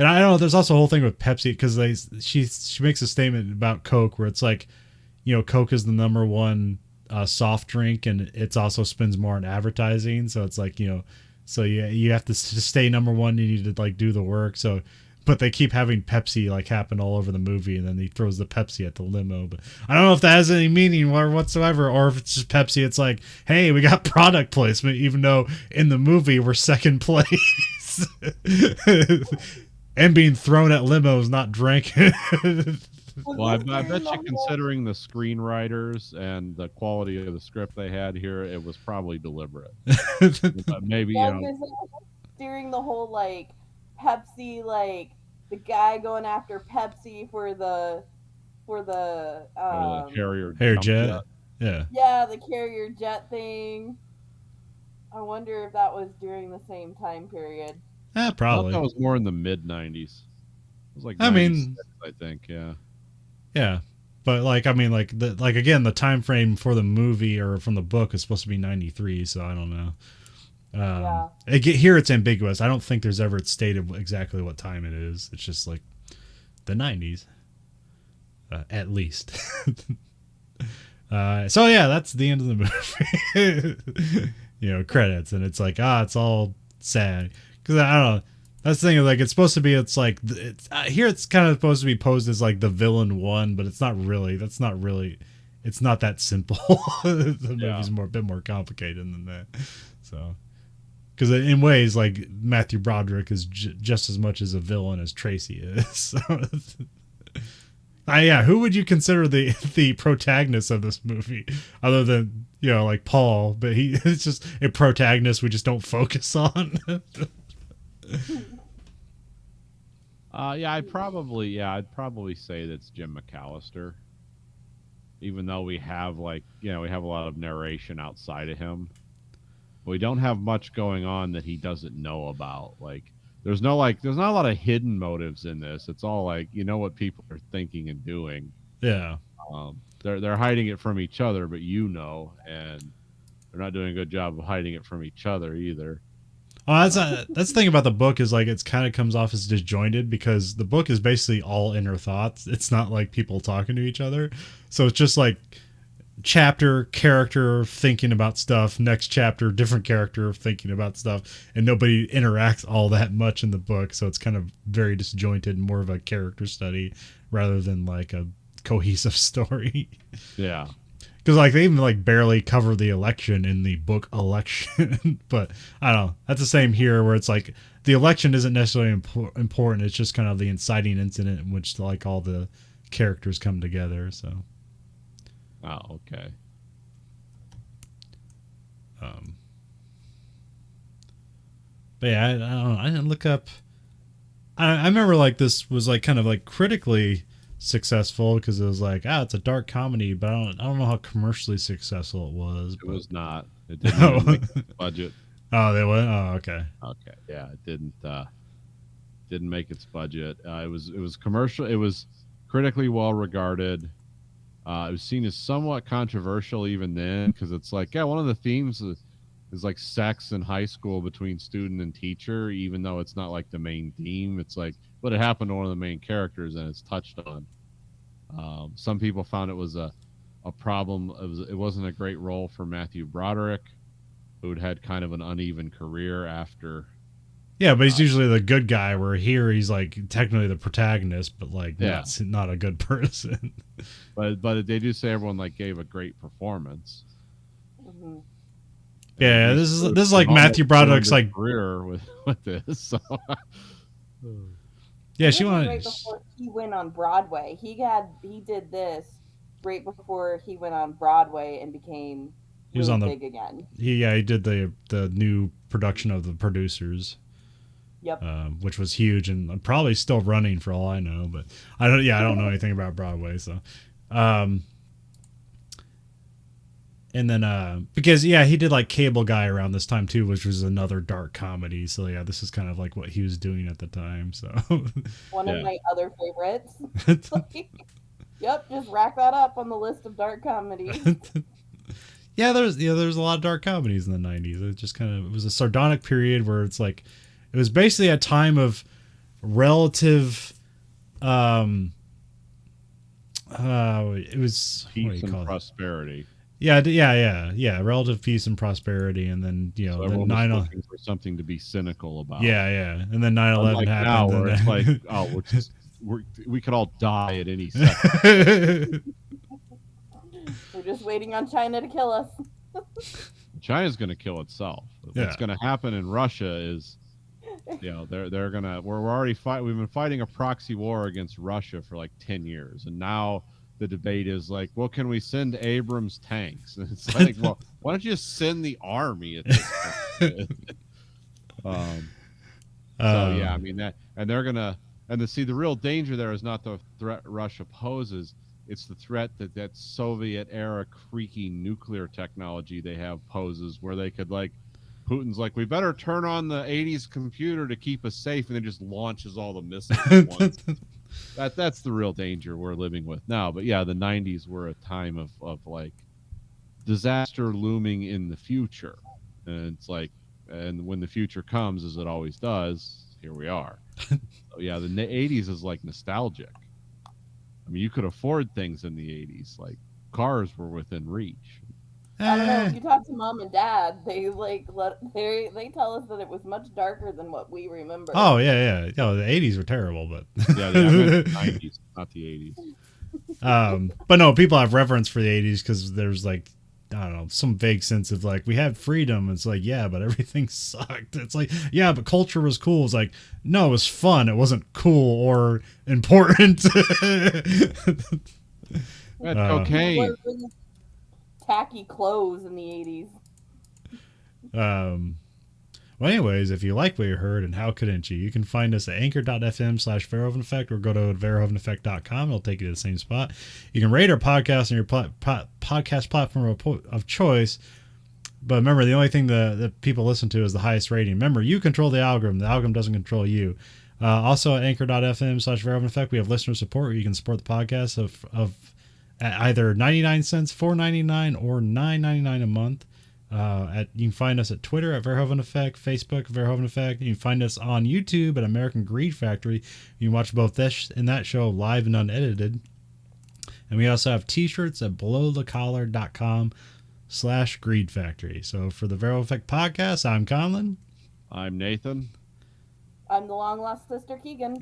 I don't know. There's also a whole thing with Pepsi because she makes a statement about Coke where it's like, Coke is the number one soft drink, and it's also spends more on advertising. So it's like so you have to stay number one. You need to like do the work. So. But they keep having Pepsi like happen all over the movie, and then he throws the Pepsi at the limo. But I don't know if that has any meaning whatsoever, or if it's just Pepsi. It's like, hey, we got product placement, even though in the movie we're second place, and being thrown at limos, not drinking. Well, I bet you, considering the screenwriters and the quality of the script they had here, it was probably deliberate. But maybe during the whole like Pepsi like the guy going after Pepsi for the Or the Harrier Hair jump jet. jet. Yeah. yeah, the carrier jet thing. I wonder if that was during the same time period. Yeah, I thought probably. that was more in the mid '90s. It was like I '96, mean, I think. Yeah. yeah. But like, I mean, like again, the time frame for the movie or from the book is supposed to be 93, so I don't know. Yeah. Here it's ambiguous. I don't think there's ever stated exactly what time it is. It's just like the 90s, at least. So yeah, that's the end of the movie. Credits, and it's like, it's all sad because I don't know. That's the thing. Like, it's supposed to be. It's like here. It's kind of supposed to be posed as like the villain one, but it's not really. That's not really. It's not that simple. The movie's a bit more complicated than that. So, because in ways, like Matthew Broderick is just as much as a villain as Tracy is. So, yeah, who would you consider the protagonist of this movie, other than like Paul? But it's just a protagonist we just don't focus on. I'd probably say that's Jim McAllister. Even though we have we have a lot of narration outside of him, we don't have much going on that he doesn't know about. Like, there's not a lot of hidden motives in this. It's all like, what people are thinking and doing. Yeah. They're hiding it from each other, but and they're not doing a good job of hiding it from each other either. Oh, that's the thing about the book is like it's kind of comes off as disjointed because the book is basically all inner thoughts. It's not like people talking to each other. So it's just like chapter character thinking about stuff, next chapter different character thinking about stuff, and nobody interacts all that much in the book. So it's kind of very disjointed and more of a character study rather than like a cohesive story. Yeah. Because like they even like barely cover the election in the book Election. But I don't know. That's the same here where it's like the election isn't necessarily important. It's just kind of the inciting incident in which like all the characters come together. So. Oh, okay. But yeah, I don't know. I didn't look up. I remember like this was like kind of like critically successful because it was like, it's a dark comedy, but I don't know how commercially successful it was. It was not. It didn't even make the budget. Oh, they went. Oh, okay. Okay, yeah, it didn't make its budget. It was commercial. It was critically well regarded. It was seen as somewhat controversial even then because it's like, one of the themes is like sex in high school between student and teacher, even though it's not like the main theme. It's like, but it happened to one of the main characters and it's touched on. Some people found it was a problem. It wasn't a great role for Matthew Broderick, who had kind of an uneven career after. Yeah, but he's usually the good guy, where here he's like technically the protagonist, but like not a good person. But they do say everyone like gave a great performance. Mm-hmm. Yeah, this is like Matthew Broderick's like career with this. So. Yeah, she wanted. Right before he went on Broadway, he did this right before he went on Broadway and became he was on the big again. He did the new production of The Producers. Yep. Which was huge and probably still running for all I know, but I don't know anything about Broadway, so. And then because he did like Cable Guy around this time too, which was another dark comedy. So yeah, this is kind of like what he was doing at the time. So one of my other favorites. Yep, just rack that up on the list of dark comedies. there's a lot of dark comedies in the 90s. It was a sardonic period where it's like it was basically a time of relative it was peace and prosperity. Yeah, relative peace and prosperity, and then so then looking for something to be cynical about. Yeah, and then 9/11 happened. Now, where it's like, we could all die at any second. We're just waiting on China to kill us. China's going to kill itself. What's going to happen in Russia is, they're gonna. We're already We've been fighting a proxy war against Russia for like 10 years, and now the debate is like, well, can we send Abrams tanks? And it's like, well, why don't you just send the army at this point? So yeah, I mean that, and they're gonna And the real danger there is not the threat Russia poses; it's the threat that Soviet era creaky nuclear technology they have poses, where they could like Putin's like, we better turn on the '80s computer to keep us safe, and then just launches all the missiles at once. That's the real danger we're living with now. But yeah, the '90s were a time of like disaster looming in the future, and it's like, and when the future comes, as it always does, here we are. So yeah, the '80s is like nostalgic. I mean, you could afford things in the '80s, like cars were within reach. I don't know. Eh. If you talk to mom and dad, they they tell us that it was much darker than what we remember. Oh yeah. The 80s were terrible, but Yeah, I meant the '90s, not the '80s. but no, people have reverence for the 80s because there's like, I don't know, some vague sense of like, we had freedom. It's like, yeah, but everything sucked. It's like, yeah, but culture was cool. It's like, no, it was fun. It wasn't cool or important. That's okay. What really tacky clothes in the 80s. Well, anyways, if you like what you heard, and how couldn't you, you can find us at anchor.fm/Verhoeven Effect, or go to verhoeveneffect.com. It'll take you to the same spot. You can rate our podcast on your podcast platform of choice. But remember, the only thing that people listen to is the highest rating. Remember, you control the algorithm. The algorithm doesn't control you. Also at anchor.fm/Verhoeven Effect, we have listener support where you can support the podcast of at either 99 cents, $4.99, or $9.99 a month. You can find us at Twitter at Verhoeven Effect, Facebook Verhoeven Effect. You can find us on YouTube at American Greed Factory. You can watch both this and that show live and unedited. And we also have t-shirts at belowthecollar.com/Greed Factory. So for the Verhoeven Effect podcast, I'm Conlon. I'm Nathan. I'm the long lost sister Keegan.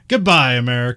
Goodbye, America.